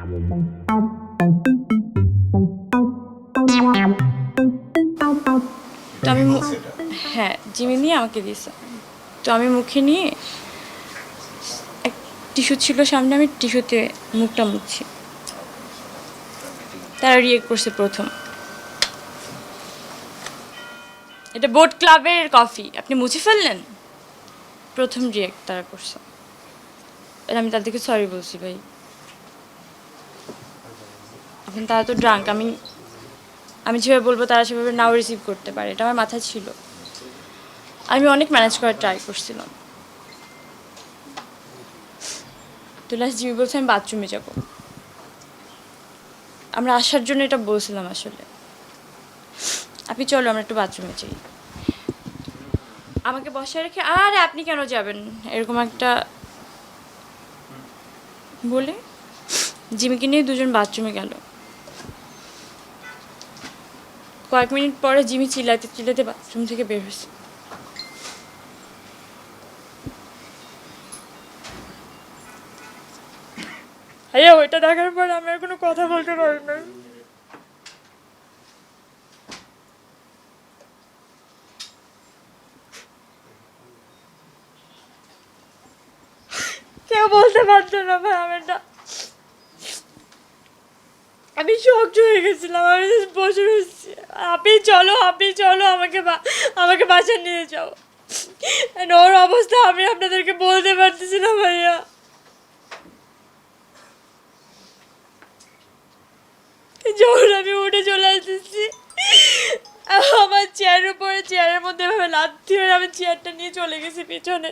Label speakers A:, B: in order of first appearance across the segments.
A: তো আমি হ্যাঁ জিমি নিয়ে আমাকে দিয়েছে। তো আমি মুখে নিয়ে এক টিস্যু ছিল সামনে, আমি টিস্যুতে মুখটা মুছছি। তারা রিয়েক্ট করছে প্রথম, এটা বোট ক্লাবের কফি, আপনি মুছে ফেললেন। প্রথম রিয়েক্ট তারা করছে। আমি তাদেরকে সরি বলছি, ভাই এখন তারা তো ড্রাঙ্ক, আমি যেভাবে বলবো তারা সেভাবে নাও রিসিভ করতে পারে, এটা আমার মাথায় ছিল। আমি অনেক ম্যানেজ করার ট্রাই করছিলাম। তো লাস্ট জিমি বলছে আমি বাথরুমে যাব। আমরা আসার জন্য এটা বলছিলাম আসলে, আপনি চলো আমরা একটু বাথরুমে যাই। আমাকে বসায় রেখে আরে আপনি কেন যাবেন এরকম একটা বলে জিমিকে নিয়ে দুজন বাথরুমে গেল। কয়েক মিনিট পরে জিমি চিল্লাতে চিল্লাতে বাথরুম থেকে বের হয়েছে। ভাইয়া ওইটা দেখার পর আমি আর কোনো কথা বলতে পারি না। কেউ বলতে পারতো না ভাই, আমি শক হয়ে গেছিলাম। আমি বসে রয়েছি, আপনি চলো আমাকে বাসায় নিয়ে যাও। ওর অবস্থা আমি আপনাদেরকে বলতে পারতেছি না ভাইয়া। যখন আমি উঠে চলে আসতেছি, আমার চেয়ারের উপরে চেয়ারের মধ্যে ভাবে লাথি হয়ে আমি চেয়ারটা নিয়ে চলে গেছি পিছনে।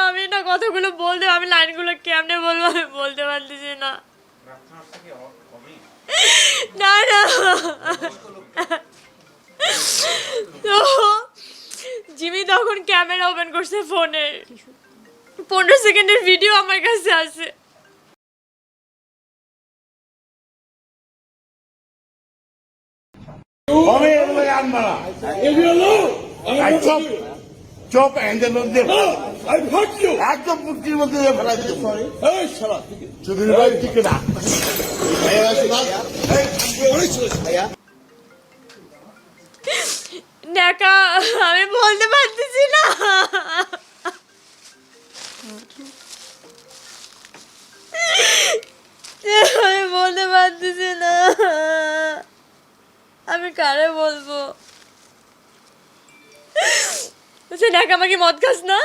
A: আমি না কথাগুলো বলতে, আমি লাইনগুলো কেমনে বলবো আমি বলতে পারতেছি না। না না তো জিমি তখন ক্যামেরা ওপেন করছে ফোনের, 15 সেকেন্ডের ভিডিও আমার কাছে আছে।
B: চপ এন্ডের মধ্যে একদম মুক্তির মধ্যে ফেলা দিতে চৌধুরী ভাই দিকে না
A: দেখা আমি বলতে পারতেছি না। আমি বলতে পারতেছি না, আমি কারে বলবো। দেখা আমাকে মদ খাস না,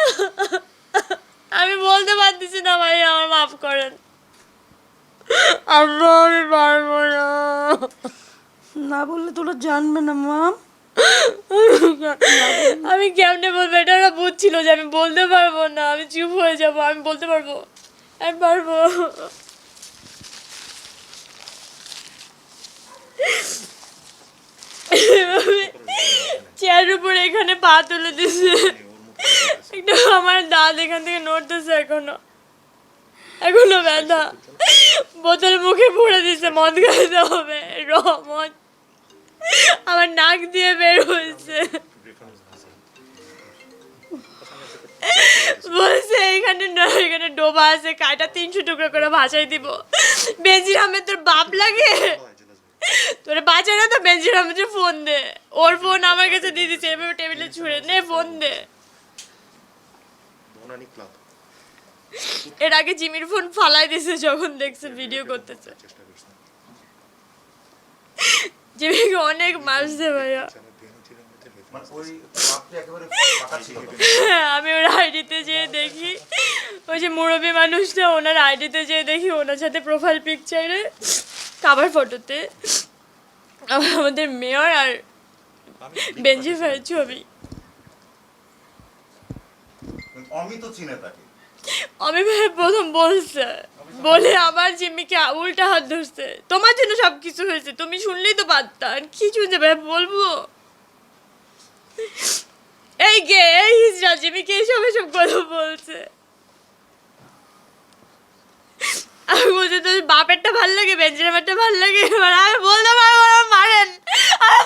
A: আমি বলতে পারতেছি না ভাই, আমার মাফ করেন। আম্মা আমি পারবো না।
C: না বললে তোরা জানবে না মাম।
A: আমি কেমনে বলবো, এটা ওরা বুঝছিল যে আমি বলতে পারবো না, আমি চুপ হয়ে যাবো। আমি বলতে পারবো, আমি পারবো। চেয়ারের উপরে এখানে পা তুলে দিছে, একটু আমার দাঁত এখান থেকে নড়তেছে এখনো ব্যথা। বোতল মুখে ভরে দিছে, মদ খাইতে হবে, মদ আমার নাক দিয়ে বের হয়েছে। বলছে এখানে ডোবা আছে, কাটা 300 টুকরো করে ভাসাই দিব। বেনজির আহমেদ তোর বাপ লাগে, তোর বাচ্চারা তো বেনজির আহমেদের ফোন দে, ওর ফোন আমার কাছে দিয়ে দিচ্ছে, এভাবে টেবিলে ছুঁড়ে নে ফোন দে। এর আগে জিমির ফোন ফালাই দিছে যখন দেখছে ভিডিও করতেছে। জিমিকে অনেক মারছে ভাইয়া। আমি ওর আইডিতে যেয়ে দেখি, ওই যে মুরব্বী মানুষটা, ওনার আইডিতে যেয়ে দেখি ওনার সাথে প্রোফাইল পিকচারে কাভার ফটোতে আমাদের মেয়র আর বেনজি ভাইয়ের ছবি। আমি ভাই প্রথম বলছে, বলে আবার জিম্মিকে উল্টা হাত ধরছে, তোমার জন্য সবকিছু হয়েছে, তুমি শুনলেই তো পারতা। কি শুনছে ভাই বলবো, এই গে এই হিজড়া জিমিকে এইসব কথা বলছে। আমি বলছি তোর বাপেরটা ভাল লাগে, বেঞ্জিরামেরটা ভাল লাগে। আমি বলতে পারবো না, মারেন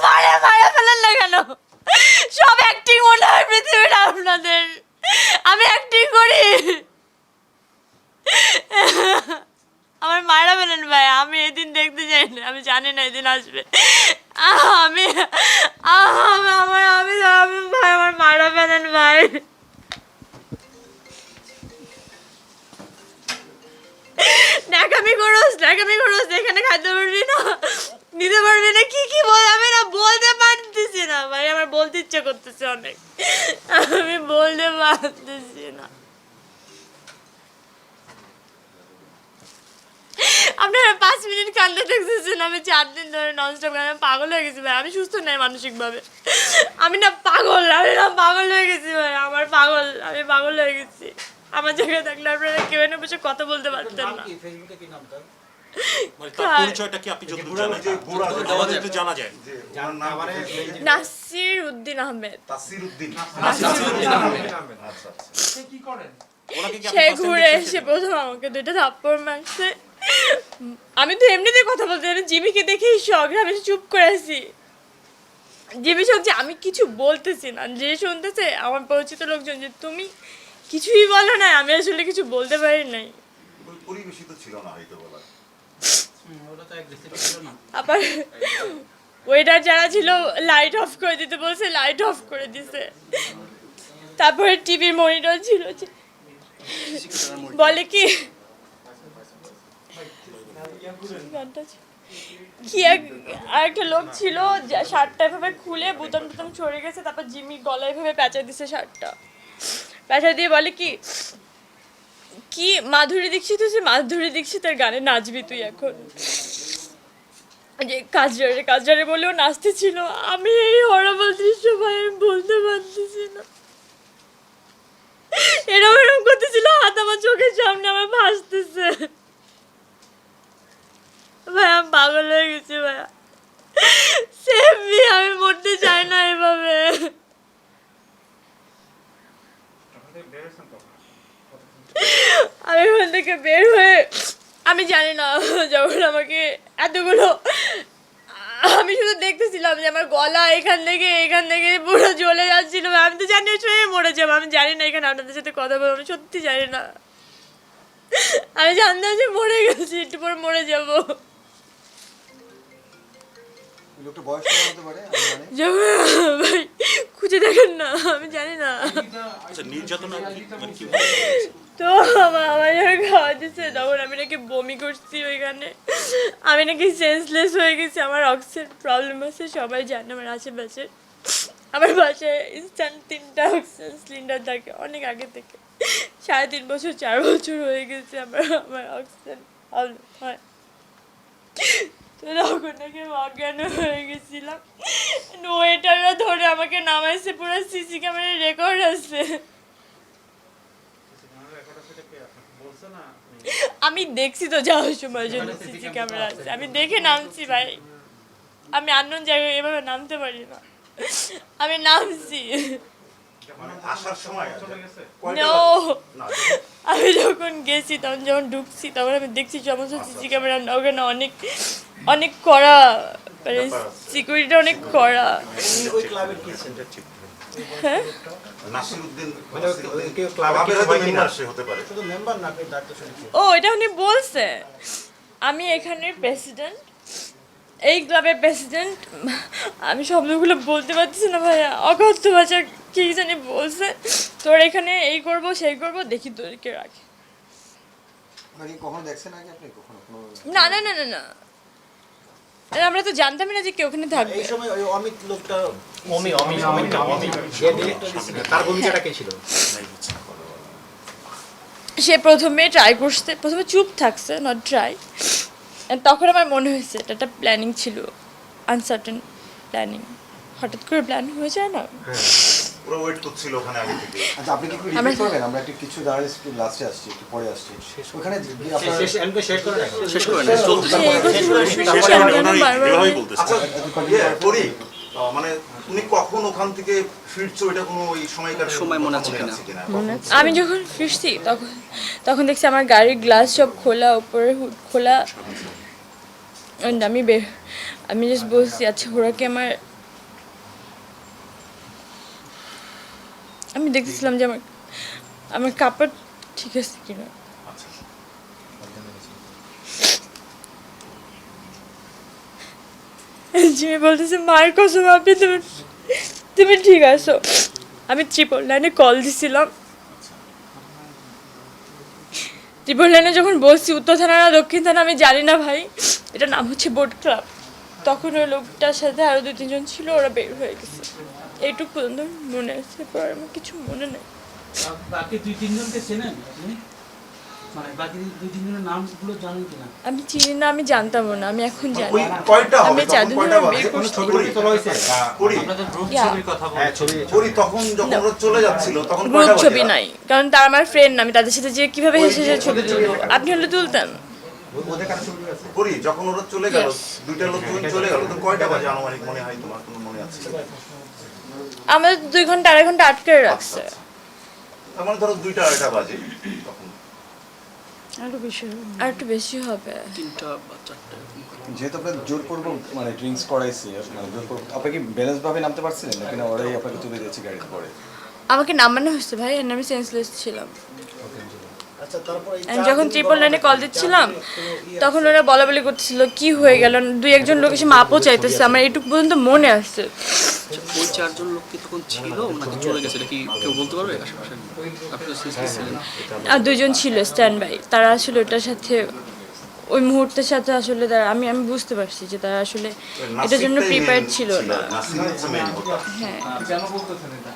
A: মারে ফেলেন না কেন? সব অ্যাক্টিং মনে হয় পৃথিবীটা আপনাদের। আমি আমার মারা ফেলেন ভাই, আমি এদিন দেখতে চাই না, আমি জানি না এদিন আসবে। আমি আমার আমি ভাই আমার মারা ফেলেন ভাই। ন্যাকামি করোস এখানে খাইতে পারবি না, নিতে পারবি না, কি বল, আমি না বলতে পারতেছি না ভাই, আমার বলতে ইচ্ছে করতেছে অনেক, আমি বলতে পারতেছি না। আপনারা 5 মিনিট কান্দে দেখতেছেন, আমি 4 দিন ধরে ননস্টপ আমি পাগল হয়ে গেছি ভাই, আমি সুস্থ নাই মানসিকভাবে, আমি না পাগল হয়ে গেছি ভাই, আমি পাগল হয়ে গেছি। আমার জায়গায় থাকলে আপনারা কেউ এনে বসে কথা বলতে পারতেন না। নাসির উদ্দিন আহমেদ। সে ঘুরে এসে প্রথম আমাকে 2টা থাপ্পড় মারছে। আমি তো এমনিতে কথা বলতে জানি, জিমিকে দেখেই শখ, আমি চুপ করে আছি। জিমি শখ যে আমি কিছু বলতেছি না, যে শুনতেছে আমার পরিচিত লোকজন, যে তুমি কিছুই বলো না, আমি আসলে কিছু বলতে পারি নাই। আবার ওয়েটার যারা ছিল লাইট অফ করে দিতে বলছে, লাইট অফ করে দিছে। তারপরে টিভির মনিটর ছিল, বলে কি আরেকটা লোক ছিল, শার্টটা এভাবে খুলে বুতাম টুতাম ছড়ে গেছে, তারপর জিমি গলায় এভাবে পেঁচা দিছে, শার্টটা পেঁচা দিয়ে বলে কি মাধুরী দীক্ষিতের গানে নাচবি তুই এখন, যে কাজরারে বলেও নাচতে ছিল। আমি এই হরবল দৃশ্য ভাই আমি বলতে পারতেছি না, এরকম করতেছিল, হাত আমার চোখের সামনে আমার ভাসতেছে ভাই, আমি পাগল হয়ে গেছি ভাইয়া, সেভি, আমি মরতে চাই না এভাবে। আমি ওখান থেকে বের হয়ে আমি জানি না, যখন আমাকে এতগুলো, আমি শুধু দেখতেছিলাম যে আমার গলা এখান থেকে পুরো জ্বলে যাচ্ছিল, আমি তো জানি শুয়ে মরে যাবো, আমি জানি না এখানে আপনাদের সাথে কথা বলবো, আমি সত্যি জানি না, আমি জানতাম যে মরে গেছি, একটু পরে মরে যাবো। ভাই খুঁজে দেখেন না, আমি জানি না। তো আমার যখন খাওয়া দিচ্ছে তখন আমি নাকি বমি করছি ওইখানে, আমি নাকি সেন্সলেস হয়ে গেছি, আমার অক্সিজেন প্রবলেম আছে, সবাই জানে আমার আশেপাশে। আমার বাসায় ইনস্ট্যান্ট 3টা অক্সিজেন সিলিন্ডার থাকে অনেক আগে থেকে, 3.5 বছর 4 বছর হয়ে গেছে আমার অক্সিজেন প্রবলেম হয়। তো তখন নাকি অজ্ঞান হয়ে গেছিলাম, ওয়েটাররা ধরে আমাকে নামাইছে, পুরো সিসি ক্যামেরার রেকর্ড আছে। আমি দেখছি তো যাওয়ার সময় জন্য সিসি ক্যামেরা আছে, আমি দেখে নামছি ভাই, আমি আননোন জায়গায় এভাবে নামতে পারি না, আমি নামছি। আমি যখন গেছি তখন যখন ঢুকছি তখন আমি দেখছি সমস্ত সিসি ক্যামেরা ওখানে অনেক কড়া, মানে সিকিউরিটি অনেক কড়া। হ্যাঁ ও এটা উনি বলছে, আমি এখানের প্রেসিডেন্ট, এই ক্লাবের প্রেসিডেন্ট, আমি শব্দগুলো বলতে পারতেছি না ভাইয়া, অকথ্য ভাষা কি জানি বলছে, তোর এখানে এই করবো সেই করবো, দেখি তোরকে রাখে। না না না না না, আমরা তো জানতামই না যে কেউ ওখানে থাকবে।
D: এই সময় ওই অমিত লোকটা তার ভূমিকাটা কে ছিল?
A: সে প্রথমে ট্রাই করছে, প্রথমে চুপ থাকছে, নট ট্রাই, তখন আমার মনে হয়েছে এটা একটা প্ল্যানিং ছিল, আনসার্টেন প্ল্যানিং, হঠাৎ করে প্ল্যান হয়ে যায় না।
E: পুরো ওয়েট করছিল ওখানে আগে থেকে।
D: আচ্ছা আপনি কি রিপিট করবেন? আমরা একটু কিছু দাঁড়ালে লাস্টে আসছি, একটু পরে আসছি। ওখানে আপনারা শেষ করে রাখুন।
E: শেষ করে না, চলছে। এভাবেই বলতেছে। আচ্ছা পরি, মানে তুমি কখন ওখান থেকে ফিরছো, এটা কোনো ওই সময় মনে আছে কিনা?
A: আমি যখন ফিরছি তখন দেখছি আমার গাড়ির গ্লাস সব খোলা, উপরে হুড খোলা, আমি জাস্ট বলছি আচ্ছা ওরা কি আমি দেখতেছিলাম যে আমার কাপড় ঠিক আছে কিনা।
E: আচ্ছা
A: জিমি বলতেছে মায়ের কসম আপনি তুমি ঠিক আছো। আমি 999 কল দিছিলাম। 999 যখন বলছি উত্তর থানা না দক্ষিণ থানা আমি জানি না ভাই, এটা নাম হচ্ছে বোট ক্লাব। তখন ওই লোকটার সাথে আরো 2-3 জন ছিল, ওরা বের হয়ে গেছে। এইটুকু পর্যন্ত মনে আছে, পর আমার কিছু মনে নেই।
F: বাকি 2-3 জনকে চেনেন আপনি? মানে বাকি 2-3 জনের নামগুলো জানেন কিনা?
A: আমি চিনি না, আমি জানতামও না, আমি এখন জানি।
E: ওই কয়টা হবে
A: আমি
E: তখন
A: চাঁদনি
E: কয়টা
A: বের
E: বাজে
A: করছি।
E: ছবি তোলা হয়েছে পরি
F: আপনাদের গ্রুপ
A: Yeah.
F: ছবির কথা বলছেন।
E: পরি তখন যখন ওরা চলে যাচ্ছিল তখন
A: গ্রুপ
E: কয়টা বাজে?
A: ছবি নাই, কারণ তারা আমার ফ্রেন্ড না। আমি তাদের সাথে যে কিভাবে হেসে হেসে ছবি তুলবো, আপনি হলে তুলতেন।
E: পরি যখন ওরা চলে গেল,
A: Yes.
E: দুইটা লোক যখন চলে গেল তখন কয়টা বাজে আনুমানিক মনে হয় তোমার, কোনো মনে আছে?
A: আমাদের 2 ঘন্টা 2.5 ঘন্টা আটকে রাখছে।
E: তার মানে ধরো 2টা-2.5টা বাজে তখন।
C: আরো বেশি হবে।
A: আর একটু বেশি হবে।
D: যেহেতু আপনার জোরপূর্বক মানে ড্রিঙ্কস করাইছি, মানে জোরপূর্বক আপনি কি ব্যালেন্স ভাবে নামতে পারছিলেন নাকি না ওরাই আপনাকে তুলে দিয়েছে গাড়িতে করে?
A: আমাকে নামানো হয়েছে ভাই, আর আমি সেন্সলেস ছিলাম।
G: আচ্ছা তারপর এই
A: আমি যখন 999 কল দিচ্ছিলাম তখন ওরা বলাবলি করতেছিল কি হয়ে গেল, 2-1 লোক এসে মাপও চাইতেছে, আমার এইটুকু পর্যন্ত মনে আছে।
H: ওই 4 জন লোক কি তখন ছিল নাকি চলে গেছে, এটা কি কেউ বলতে পারবে আশেপাশে? আপনি তো সিসি ছিলেন।
A: আর 2 জন ছিল স্ট্যান্ড বাই, তারা আসলে ওটার সাথে ওই মুহূর্তের সাথে আসলে তারা আমি বুঝতে পারছি যে তারা আসলে এটার জন্য
E: নাসিরটাই
A: প্রিপেয়ার্ড
E: main
A: ছিল না।
E: নাসির হচ্ছে main হোতা।
A: হ্যাঁ,
F: কেন বলতেছেন এটা?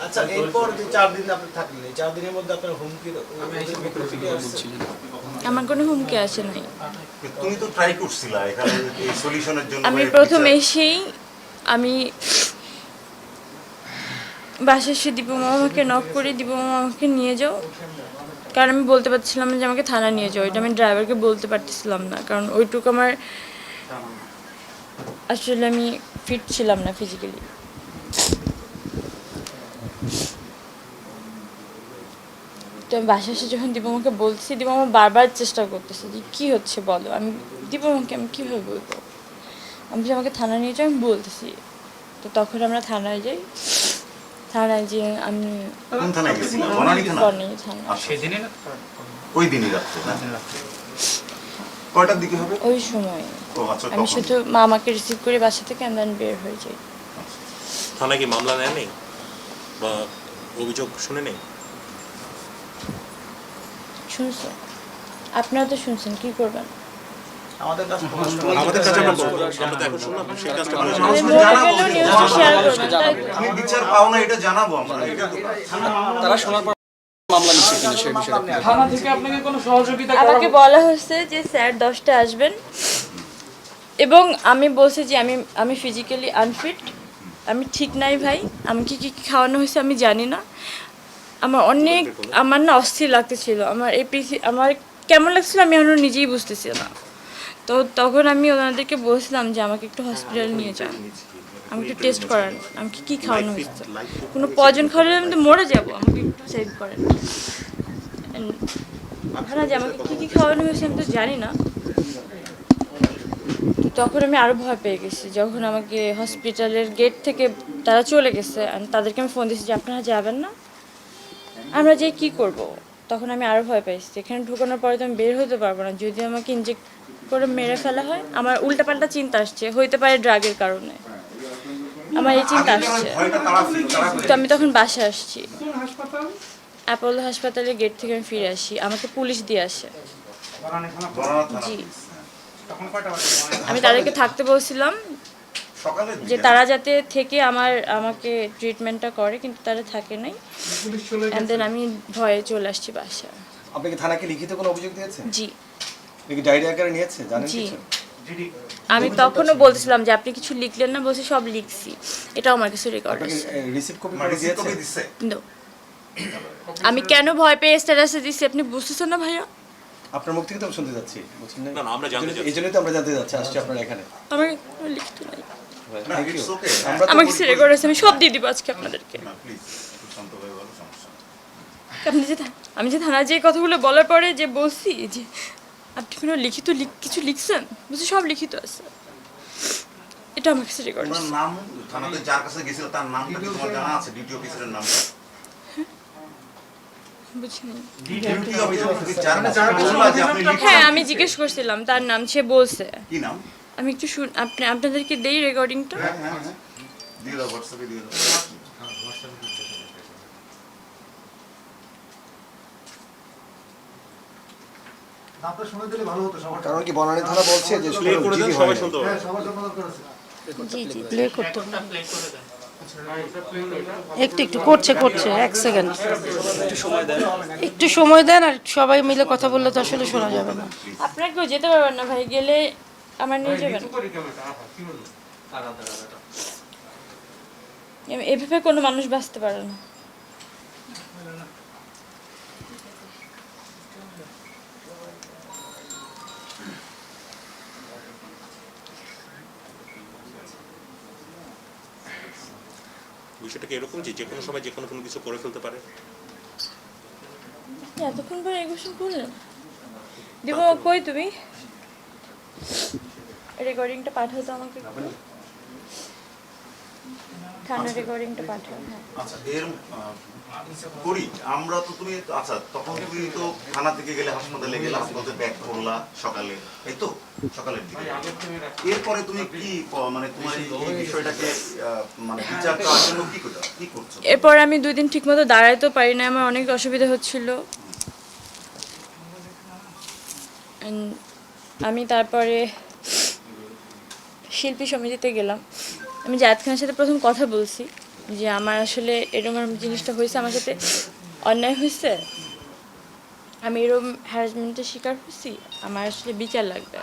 G: আচ্ছা এরপর যে 4 দিন আপনি থাকলেন, এই 4 দিনের মধ্যে আপনার হুমকি
H: বলছিলেন।
A: আমার কোনো হুমকি আসে নাই।
E: তুমি তো ট্রাই করছিলা এখানে এই সলিউশনের জন্য।
A: আমি
E: বা এর
A: প্রথম
E: বিচার-
A: এসেই আমি বাসায় এসে দীপু মামাকে নক করে দীপু মামা আমাকে নিয়ে যাও, কারণ আমি বলতে পারছিলাম না যে আমাকে থানা নিয়ে যাও। এটা আমি ড্রাইভারকে বলতে পারতেছিলাম না, কারণ ওইটুকু আমার আসলে আমি ফিট ছিলাম না ফিজিক্যালি। তো আমি বাসায় এসে যখন দীপু মামাকে বলছি, দীপু মামা বারবার চেষ্টা করতেছে যে কী হচ্ছে বলো। আমি দীপু মামাকে আমি কীভাবে বলবো, আমি যে আমাকে থানা নিয়ে যাও, আমি বলতেছি। তো তখন আমরা থানায় যাই, থানায় যে আমি
E: কোন থানায় গেছিলা? বনানী থানা?
A: বনানী থানা।
F: সেদিনই না
E: ওই দিনই রাত্রে না? কয়টার দিকে হবে?
A: ওই সময়
E: ও আচ্ছা
A: আমি
E: তখন।
A: শুধু মামাকে রিসিভ করে বাসা থেকে দেন বের হয়ে যাই।
I: থানায় কি মামলা নেয় নেই বা অভিযোগ শুনে নেই?
A: শুনছেন, আপনারা তো শুনছেন, কি করবেন?
G: আমাদের কাছে
I: আমাদের কাছে আমরা করবো, আমরা তো এখন শুনলাম সেই কাজটা করে
A: আমি মরে গেলেও নিউজটা শেয়ার করবেন, তাই তো?
E: তুমি বিচার পাও না এটা জানাবো আমরা, এটা তো কাজ।
H: তারা শোনার পর মামলা নিচ্ছে কিনা সেই বিষয়ে আপনি
F: থানা থেকে আপনাকে কোনো সহযোগিতা
A: আমাকে বলা হয়েছে যে স্যার 10টায় আসবেন, এবং আমি বলছি যে আমি ফিজিক্যালি আনফিট, আমি ঠিক নাই ভাই। আমাকে কি কি খাওয়ানো হয়েছে আমি জানি না। আমার না অস্থির লাগতেছিল, আমার কেমন লাগছিল আমি এখনো নিজেই বুঝতেছি না। তো তখন আমি ওনাদেরকে বলছিলাম যে আমাকে একটু হসপিটাল নিয়ে যান, আমাকে একটু টেস্ট করান, আমাকে কী খাওয়ানো হয়েছে, কোনো পয়জন খাওয়ালে আমি তো মরে যাবো, আমাকে একটু সেভ করেন। আপনারা যে আমাকে কী কী খাওয়ানো হয়েছে আমি তো জানি না। তখন আমি আরও ভয় পেয়ে গেছি, যখন আমাকে হসপিটালের গেট থেকে তারা চলে গেছে, আর তাদেরকে আমি ফোন দিয়েছি যে আপনারা যাবেন না, আমরা যে কি করব। তখন আমি আরও ভয় পাইছি, এখানে ঢুকানোর পরে তো আমি বের হতে পারবো না, যদি আমাকে ইনজেক্ট করে মেরে ফেলা হয়। আমার উল্টাপাল্টা চিন্তা আসছে, হইতে পারে ড্রাগের কারণে, আমার এই চিন্তা আসছে।
E: ভয়টা তারা
A: তো আমি তখন বাসায় আসছি, অ্যাপোলো হাসপাতালের গেট থেকে আমি ফিরে আসি, আমাকে পুলিশ দিয়ে আসে। জি, আমি তাদেরকে থাকতে বলছিলাম
E: সকালে
A: যে তারা যাতে থেকে আমাকে ট্রিটমেন্টটা করে, কিন্তু তারা থাকে নাই। অ্যান্ড দেন আমি ভয়ে চলে আসছি বাসায়।
D: আপনি কি থানাকে লিখিত কোনো অভিযোগ দিয়েছেন?
A: জি
D: আপনি কি ডায়েরি আকারে নিয়েছে জানেন
A: জি,
D: কিছু?
A: আমি তখনও বলছিলাম যে আপনি কিছু লিখলেন না, বলছি সব লিখছি, এটাও আমার কাছে রেকর্ড
D: আপনাকে
A: আছে।
D: রিসিভ কপি করে
E: রিসিভ
D: দিয়েছে?
E: কপি দিছে?
A: No. আমি কেন ভয় পেয়ে স্ট্যাটাসে দিচ্ছি আপনি বুঝতেছেন না ভাইয়া?
D: আপনার মুখ থেকে তো আমি শুনতে যাচ্ছি, বুঝছেন না?
I: না, না, আমরা জানতে চাচ্ছি।
D: এই জন্যই তো আমরা জানতে যাচ্ছি, আসছি আপনার এখানে।
A: আমার লিখিত নাই,
E: না,
D: Thank you.
E: it's okay.
D: আমরা তো
A: আমার কাছে রেকর্ড আছে, আমি সব দিয়ে দিব আজকে আপনাদেরকে।
E: না, please, একটু শান্ত হয়ে বলো, সমস্যা নেই।
A: আমি যে থানায় যে কথাগুলো বলার পরে যে বলছি যে আপনি কোনো কিছু লিখছেন, বুঝছি সব লিখিত আছে, এটা আমার কাছে রেকর্ড
E: তোমার
A: আছে।
E: নাম থানাতে যার কাছে গেছিল তার নামটা কি তোমার জানা আছে? ডিটি অফিসারের নামটা?
A: বুঝিনি।
E: ডিউটি অফিসার তুমি জানো বললা যে আপনি লিড
A: হ্যাঁ আমি জিজ্ঞেস করছিলাম তার নাম, সে বলছে।
E: কি নাম?
A: আমি একটু আপনাদেরকে দেই রেকর্ডিংটা।
E: হ্যাঁ দিয়ে দাও, হোয়াটসঅ্যাপে দিয়ে দাও।
G: আপনার শুনে দিলে ভালো হতো সবার।
D: কারণ কি বনানী থানা বলছে যে
I: প্লে করে দেন, সবাই শুনতে পাবে।
G: সবার জন্য করেছে।
C: জি জি প্লে করতে হবে। একটু করছে 1 সেকেন্ড একটু সময় দেন, আর সবাই মিলে কথা বললে তো আসলে শোনা যাবে না।
A: আপনারা কেউ যেতে পারবেন না ভাই, গেলে আমার নিয়ে যাবেন। এভাবে কোনো মানুষ বাঁচতে পারে না।
I: বিষয়টা কি এরকম যে কোনো সময় যে কোনো কিছু করে ফেলতে পারে?
A: এতক্ষণ পরে এগুলো করলেন দিব কই তুমি রেকর্ডিংটা পাঠাও তো আমাকে একটু। থানা রেকর্ডিংটা পাঠাও। হ্যাঁ
E: আচ্ছা এর করি আমরা তো তুমি আচ্ছা তখন তুমি তো থানা থেকে গেলে হাসপাতালে গেলে হাসপাতালে ব্যাক করলা সকালে, এই তো সকালের দিকে। এরপরে তুমি কি মানে তোমার এই বিষয়টাকে মানে বিচার করার জন্য কি করছো?
A: এরপর আমি 2 দিন ঠিকমতো দাঁড়াইতেও পারি না, আমার অনেক অসুবিধা হচ্ছিল। আমি তারপরে শিল্পী সমিতিতে গেলাম। আমি জায়েদ খানের সাথে প্রথম কথা বলছি যে আমার আসলে এরকম জিনিসটা হয়েছে, আমার সাথে অন্যায় হয়েছে, আমি এরকম হ্যারাসমেন্টের শিকার হয়েছি, আমার আসলে বিচার লাগবে।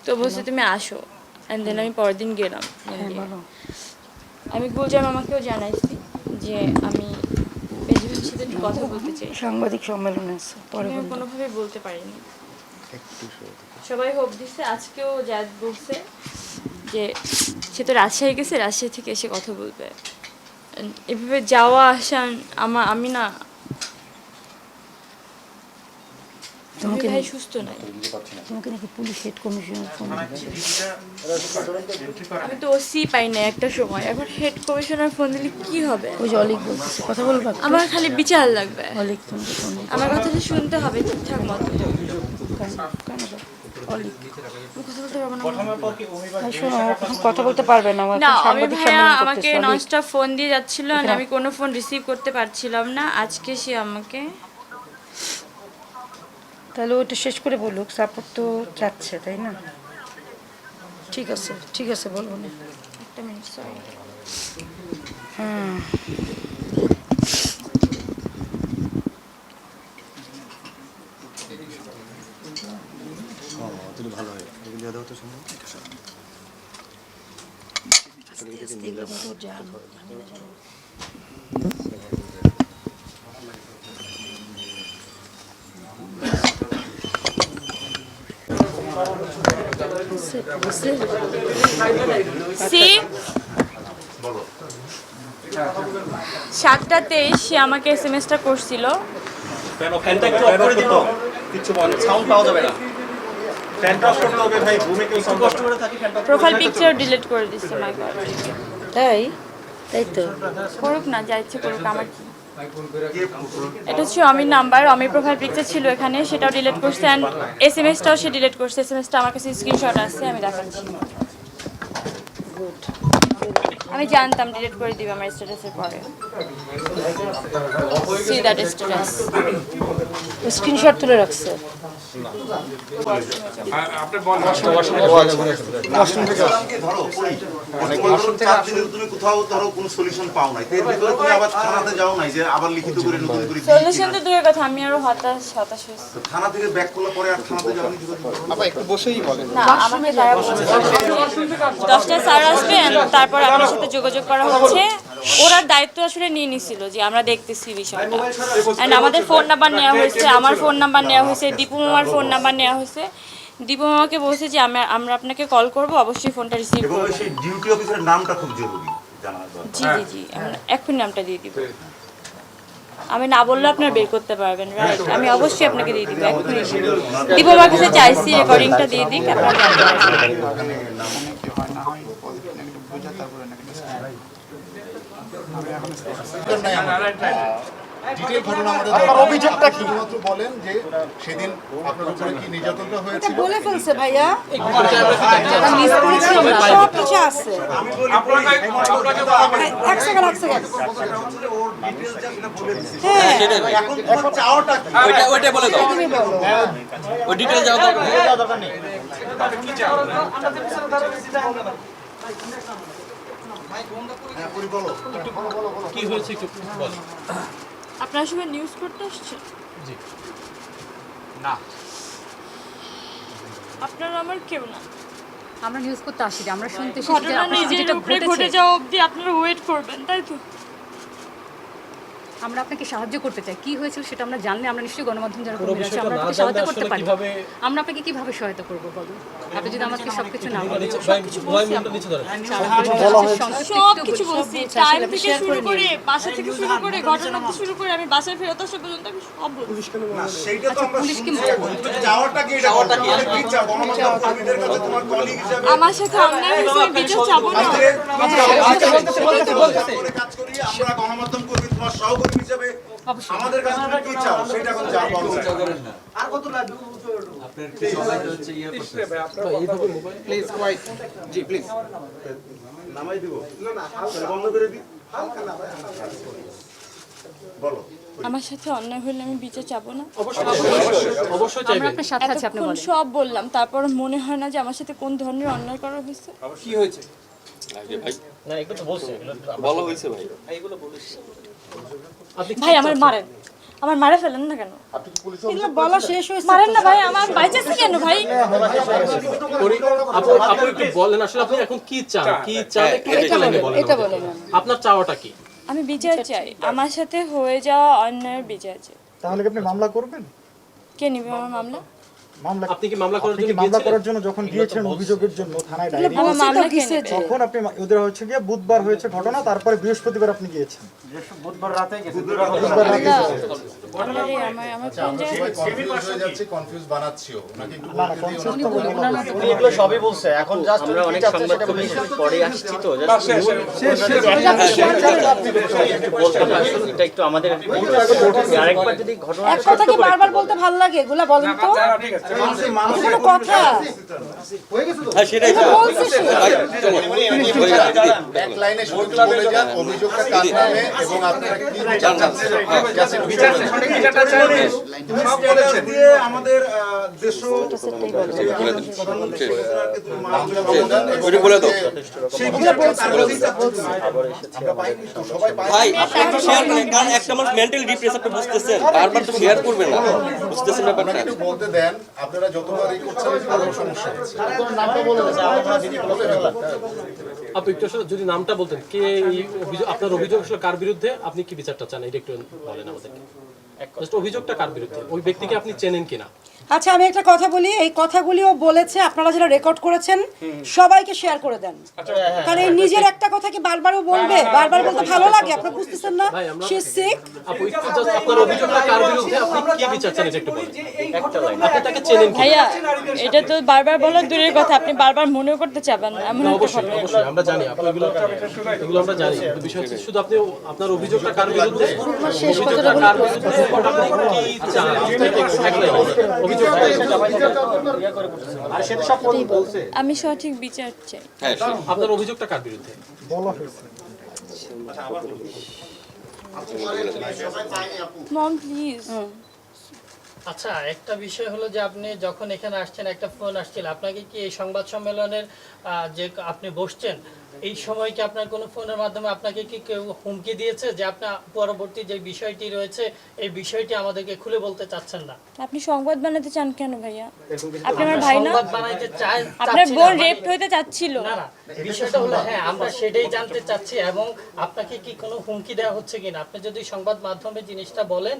A: তো বলছে তুমি আসো। অ্যান্ড দেন আমি পরের দিন গেলাম। আমি গুলজার মামাকেও জানাইছি যে আমি প্রেসিডেন্টের সাথে একটু কথা বলতে চাই।
C: সাংবাদিক সম্মেলনে আছে পরে
A: আমি কোনোভাবে বলতে পারিনি। সবাই হোপ দিচ্ছে, আজকেও জায়েদ বলছে যে সে তো রাজশাহী গেছে, রাজশাহী থেকে এসে কথা বলবে। এভাবে যাওয়া আসা আমি না, তোমাকে ভাই সুস্থ নাই।
C: তোমাকে নাকি পুলিশ হেড কমিশনার ফোন দিচ্ছে।
A: আমি তো ওসি পাই না একটা সময়, এখন হেড কমিশনার ফোন দিলে কি হবে?
C: ওই যে অলিক বলতেছে, কথা বলবা?
A: আমার খালি বিচার লাগবে,
C: অলিক তোমাকে ফোন দিচ্ছে।
A: আমার কথাটা শুনতে হবে ঠিকঠাক মতো।
C: কেন অলিক
A: কথা বলতে পারবো না।
C: শোনো, এখন কথা বলতে পারবে না,
A: না আমি
C: সাংবাদিক
A: ভাইয়া
C: সম্মেলন
A: আমাকে
C: করতেছে।
A: ননস্টপ ফোন দিয়ে যাচ্ছিল, আর আমি কোনো ফোন রিসিভ করতে পারছিলাম না। আজকে সে আমাকে,
C: তাহলে ওইটা শেষ করে বলুক, সাপোর্ট তো চাচ্ছে তাই না? ঠিক আছে বলবো না।
A: একটা মিনিট সরি।
D: ভালো হয় এগুলো দেওয়া তো সম্ভব।
A: সি 7:23 সে আমাকে এসএমএসটা করছিল।
I: ফ্যানটা একটু অফ করে দিন, কিছু বলেন, সাউন্ড পাওয়া যাবে না। ফ্যানটা অফ করতে হবে ভাই, রুমে কেউ সাউন্ড কষ্ট করে থাকি।
A: প্রোফাইল পিকচার ডিলিট করে দিচ্ছে। মাই গড,
C: তাই তো
A: করুক না, যা ইচ্ছে করুক, আমার কি। এটা হচ্ছে অমির নাম্বার, অমির প্রোফাইল পিকচার ছিল এখানে, সেটাও ডিলিট করছে। অ্যান্ড এসএমএসটাও সে ডিলিট করছে। এসএমএসটা আমার কাছে স্ক্রিনশট আছে, আমি দেখাচ্ছি। আমি জানতাম ডিলিট করে দিবে আমার স্ট্যাটাসের পরে। সি দ্যাট স্ট্যাটাস
C: স্ক্রিনশট তুলে রাখছে।
E: তুমি কোথাও ধরো কোনো সলিউশন পাও নাই, এর ভিতরে তুমি আবার থানাতে যাও নাই যে আবার লিখিত করে নতুন করে
A: সলিউশন তো দূরের কথা, আমি আরো হতাশ হয়েছি।
E: থানা থেকে ব্যাক করলে পরে আর থানাতে যাওনি যোগাযোগ করো।
D: আপা একটু বসেই বলেন।
A: না আমাকে তারা বলছে 10টায় স্যার আসবে, তারপর আপনার সাথে যোগাযোগ করা হচ্ছে। ওরা দায়িত্ব আসলে নিয়ে নিছিল যে আমরা দেখতেছি বিষয়টা। অ্যান্ড আমাদের ফোন নাম্বার নেওয়া হয়েছে, আমার ফোন নাম্বার নেওয়া হয়েছে, দীপু মামার ফোন নাম্বার নেওয়া হয়েছে। দীপু মামাকে বলছে যে আমরা আপনাকে কল করব, অবশ্যই ফোনটা রিসিভ
E: এবং
A: করব।
E: সেই ডিউটি অফিসারের নামটা খুব জরুরি জানা দরকার।
A: জি আমরা এক্ষুনি নামটা দিয়ে দিব। আমি না বললে আপনারা বের করতে পারবেন, রাইট? আমি অবশ্যই আপনাকে দিয়ে দিব এক্ষুনি। দীপু মামার কাছে চাইছি রেকর্ডিংটা দিয়ে দিক, আপনারা জানতে পারবেন।
J: ডিটেইল ঘটনা আমাদের আপনার অভিযোগটা কি শুধুমাত্র বলেন যে সেদিন আপনার উপরে কি নির্যাতনটা হয়েছিল
C: বলে ফেলছে ভাইয়া মিস করেছি আমরা সব কিছু আছে এক সেকেন্ড হ্যাঁ
E: এখন তোমার চাওয়াটা কি?
H: ওইটা বলে দাও
C: তুমি বলো
H: ওই ডিটেইলস যাওয়া দরকার নেই।
E: হ্যাঁ, পরি বলো।
F: কি হয়েছে একটু বল।
A: আপনার সঙ্গে নিউজ করতে আসছে
F: জি
G: না
A: আপনারা আমার কেউ না
K: আমরা নিউজ করতে আসি আমরা শুনতে এসেছি যে
A: ঘটনা
K: আপনার সাথে
A: নিজের
K: যেটা
A: উপরে ঘটে
K: ঘটেছে
A: যাওয়া অবধি আপনারা ওয়েট করবেন তাই তো
K: আমরা আপনাকে সাহায্য করতে চাই কি হয়েছিল সেটা আমরা জানলে আমরা নিশ্চয়ই গণমাধ্যম যারা
F: পুরো
K: কর্মীরা আছে
F: বিষয়টা
K: আমরা
F: না
K: আপনাকে
F: জানলে
K: সহায়তা করতে
F: আসলে
K: পারি
F: কিভাবে
K: আমরা আপনাকে কিভাবে সহায়তা করবো বলুন আপনি যদি আমাকে সবকিছু না বলেন
F: ভাই মনটা নিচে ধরে
A: সব কিছু বলছি টাইম থেকে শুরু করে বাসা থেকে শুরু করে ঘটনা থেকে শুরু করে আমি বাসায় ফেরত আসা পর্যন্ত আমি সব বলছি
E: না, সেইটা তো আমরা
K: পুলিশ কি
E: শুনছি এখন। তুমি চাওয়াটা কি? এটা বলো। তুমি কি চাও? গণমাধ্যম কর্মীদের কাছে তোমার কলিগ হিসেবে
A: আমার সাথে অন্যায় হয়েছে আমি বিচার চাবো না
E: করে কাজ করি আমরা গণমাধ্যম কর্মী তোমার সহকর্মী হিসেবে আমাদের কাছে তুমি কি চাও সেটা এখন চাও বলো।
G: আর কত লাগবে
J: প্লিজ কোয়াইট জি প্লিজ
E: নামাই দিব তাহলে বন্ধ করে দিই বলো।
A: আমার সাথে অন্যায় হলে আমি বিচার চাবো না
F: অবশ্যই
K: আমরা
F: চাইবেন
K: আপনার সাথে আছি আপনি
A: এতক্ষণ
K: বলেন
A: সব বললাম তারপর মনে হয় না যে আমার সাথে কোন ধরনের অন্যায় করা হয়েছে
F: কি হয়েছে
A: ভাই আমার মারেন আমার মারে ফেলেন না কেন
C: এগুলো বলা শেষ হয়েছে
A: মারেন না ভাই আমার বাইচাছে কেন ভাই
F: আপনি একটু বলেন আসলে আপনি এখন কি চান একটু
C: এটা
F: লাইনে
C: বলেন
F: বলেন
C: এটা বলেন
F: আপনার চাওয়াটা কি
A: আমি বিচার চাই আমার সাথে হয়ে যাওয়া অন্যায়ের বিচার চাই
J: তাহলে কি আপনি মামলা করবেন
A: কে নিবে আমার মামলা
J: মামলা
F: আপনি কি মামলা করার
J: আপনি
F: জন্য
J: কি মামলা
F: গিয়েছিলেন
J: করার জন্য যখন গিয়েছেন অভিযোগের জন্য থানায় ডায়েরি
A: আমার মামলা কে নেবে
J: তখন আপনি ওদের হচ্ছে গিয়ে বুধবার হয়েছে ঘটনা তারপরে বৃহস্পতিবার আপনি গিয়েছেন
G: বুধবার রাতে গেছে
J: বুধবার রাতে
A: আরে আমার কোন জায়গায়
J: কনফিউজ হয়ে যাচ্ছে কনফিউজ বানাচ্ছিও নাকি একটু না না কনফিউজ তো
G: উনি এগুলো সবই বলছে এখন জাস্ট আমরা অনেক সংবাদ পরে আসছি তো জাস্ট এটা একটু আমাদের আরেকবার যদি ঘটনা
C: এক কথা কি বারবার বলতে ভালো লাগে এগুলা বলেন তো কোনো কথা
J: হ্যাঁ সেটাই এক লাইনে শুধু বলে যান অভিযোগটা কার নামে এবং আপনারা কি বিচার চাচ্ছেন
E: দিয়ে আমাদের দেশ
J: বলে দাও
H: ভাই আপনি একটু শেয়ার করেন কারণ একটা মানুষ মেন্টালি ডিপ্রেস আপনি বুঝতেছেন বারবার তো শেয়ার করবেন না বুঝতেছেন ব্যাপারটা
J: একটু বলতে দেন আপনারা যতবারই করছেন তাদের সমস্যা হচ্ছে নামটা বলে
F: আপনি একটু আসলে যদি নামটা বলতেন কে এই অভিযোগ আপনার অভিযোগ আসলে কার বিরুদ্ধে আপনি কি বিচারটা চান এটা একটু বলেন আমাদেরকে জাস্ট অভিযোগটা কার বিরুদ্ধে ওই ব্যক্তিকে আপনি চেনেন কিনা
C: আচ্ছা আমি একটা কথা বলি এই কথাগুলিও বলেছে আপনারা যারা রেকর্ড করেছেন সবাইকে শেয়ার করে দেন কারণ এই নিজের একটা কথা কি বারবারও বলবে বারবার বলতে ভালো লাগে আপনারা বুঝতেছেন না শি সিক
F: আপু একটু জাস্ট আপনার অভিযোগটা কার বিরুদ্ধে আপনি কি বিচার চান এটা একটু বলেন একটা লাইন আপনি তাকে চেনেন কি
A: ভাইয়া এটা তো বারবার বলার দূরের কথা আপনি বারবার মনেও করতে চাবেন না এমন একটা
F: অবশ্যই
A: ঘটনা
F: অবশ্যই আমরা জানি আপনি এগুলো আমরা জানি কিন্তু বিষয় হচ্ছে শুধু আপনি আপনার অভিযোগটা কার বিরুদ্ধে অভিযোগটা কার বিরুদ্ধে আপনি কি চান এক লাইন অভিযোগটা
G: আর সেটা সব বলছে
A: আমি সঠিক বিচার চাই
F: আপনার অভিযোগটা কার বিরুদ্ধে
J: বলা হয়েছে
A: মম প্লিজ
L: আচ্ছা একটা বিষয় হলো যে আপনি যখন এখানে আসছেন একটা ফোন আসছিল আপনাকে কি এই সংবাদ সম্মেলনের যে আপনি বসছেন এই সময় কি আপনার কোনো ফোনের মাধ্যমে আপনাকে কি কেউ হুমকি দিয়েছে যে আপনার পরবর্তী যে বিষয়টি রয়েছে এই বিষয়টি আমাদেরকে খুলে বলতে চাচ্ছেন না
A: আপনি সংবাদ বানাতে চান কেন ভাইয়া আপনি আমার ভাই না
L: সংবাদ বানাইতে চাই
A: আপনার বোন রেপ হইতে চাচ্ছিল
L: না না বিষয়টা হলো হ্যাঁ আমরা সেটাই জানতে চাচ্ছি এবং আপনাকে কি কোনো হুমকি দেওয়া হচ্ছে কিনা আপনি যদি সংবাদ মাধ্যমে জিনিসটা বলেন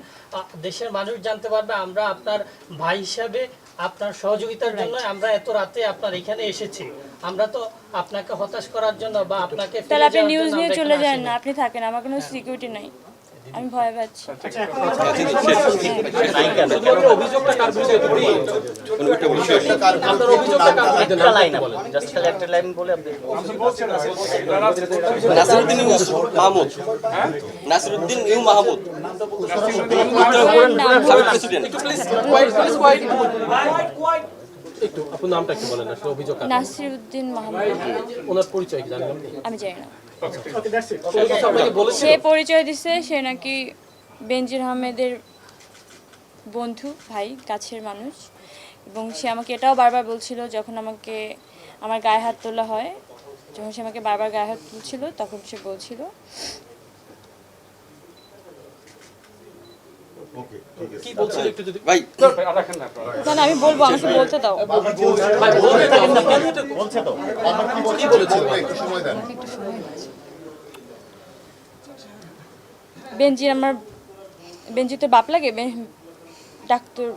L: দেশের মানুষ জানতে পারবে আমরা আপনার ভাই হিসাবে আপনার সহযোগিতার জন্য আমরা এত রাতে আপনার এখানে এসেছি আমরা তো আপনাকে হতাশ করার জন্য বা আপনাকে
A: তাহলে আপনি নিউজ নিয়ে চলে যান না আপনি থাকেন আমার কোনো সিকিউরিটি নাই আমি ভয় পাচ্ছি।
F: শুধুমাত্র অভিযোগটা কার বিরুদ্ধে করি আপনার অভিযোগটা কার বিরুদ্ধে
G: একটা লাইন বলেন, জাস্ট খালি একটা লাইন বলে আপনি
M: নাসিরউদ্দিন মাহমুদ, নাসিরউদ্দিন ইউ মাহমুদ, প্রেসিডেন্ট।
F: একটু আপনার নামটা একটু বলেন, আসলে অভিযোগ কার?
A: নাসিরউদ্দিন মাহমুদ।
F: ওনার পরিচয় কি জানেন আপনি?
A: আমি জানি না।
F: আপনাকে বলেছে
A: সে পরিচয় দিছে সে নাকি বেনজির আহমেদের বন্ধু, ভাই, কাছের মানুষ। এবং সে আমাকে এটাও বারবার বলছিল যখন আমাকে আমার গায়ে হাত তোলা হয়, যখন সে আমাকে বারবার গায়ে হাত তুলছিল তখন সে বলছিল
F: কি বলছিল একটু যদি
M: ভাই
A: জানি, আমি বলবো, আমাকে বলতে দাও।
F: ভাই বলতে থাকেন না, কেন এটা
J: বলছে তো কি বলেছিল একটু সময় দেন।
A: বেনজি তো বাপ লাগে, ডাক্তার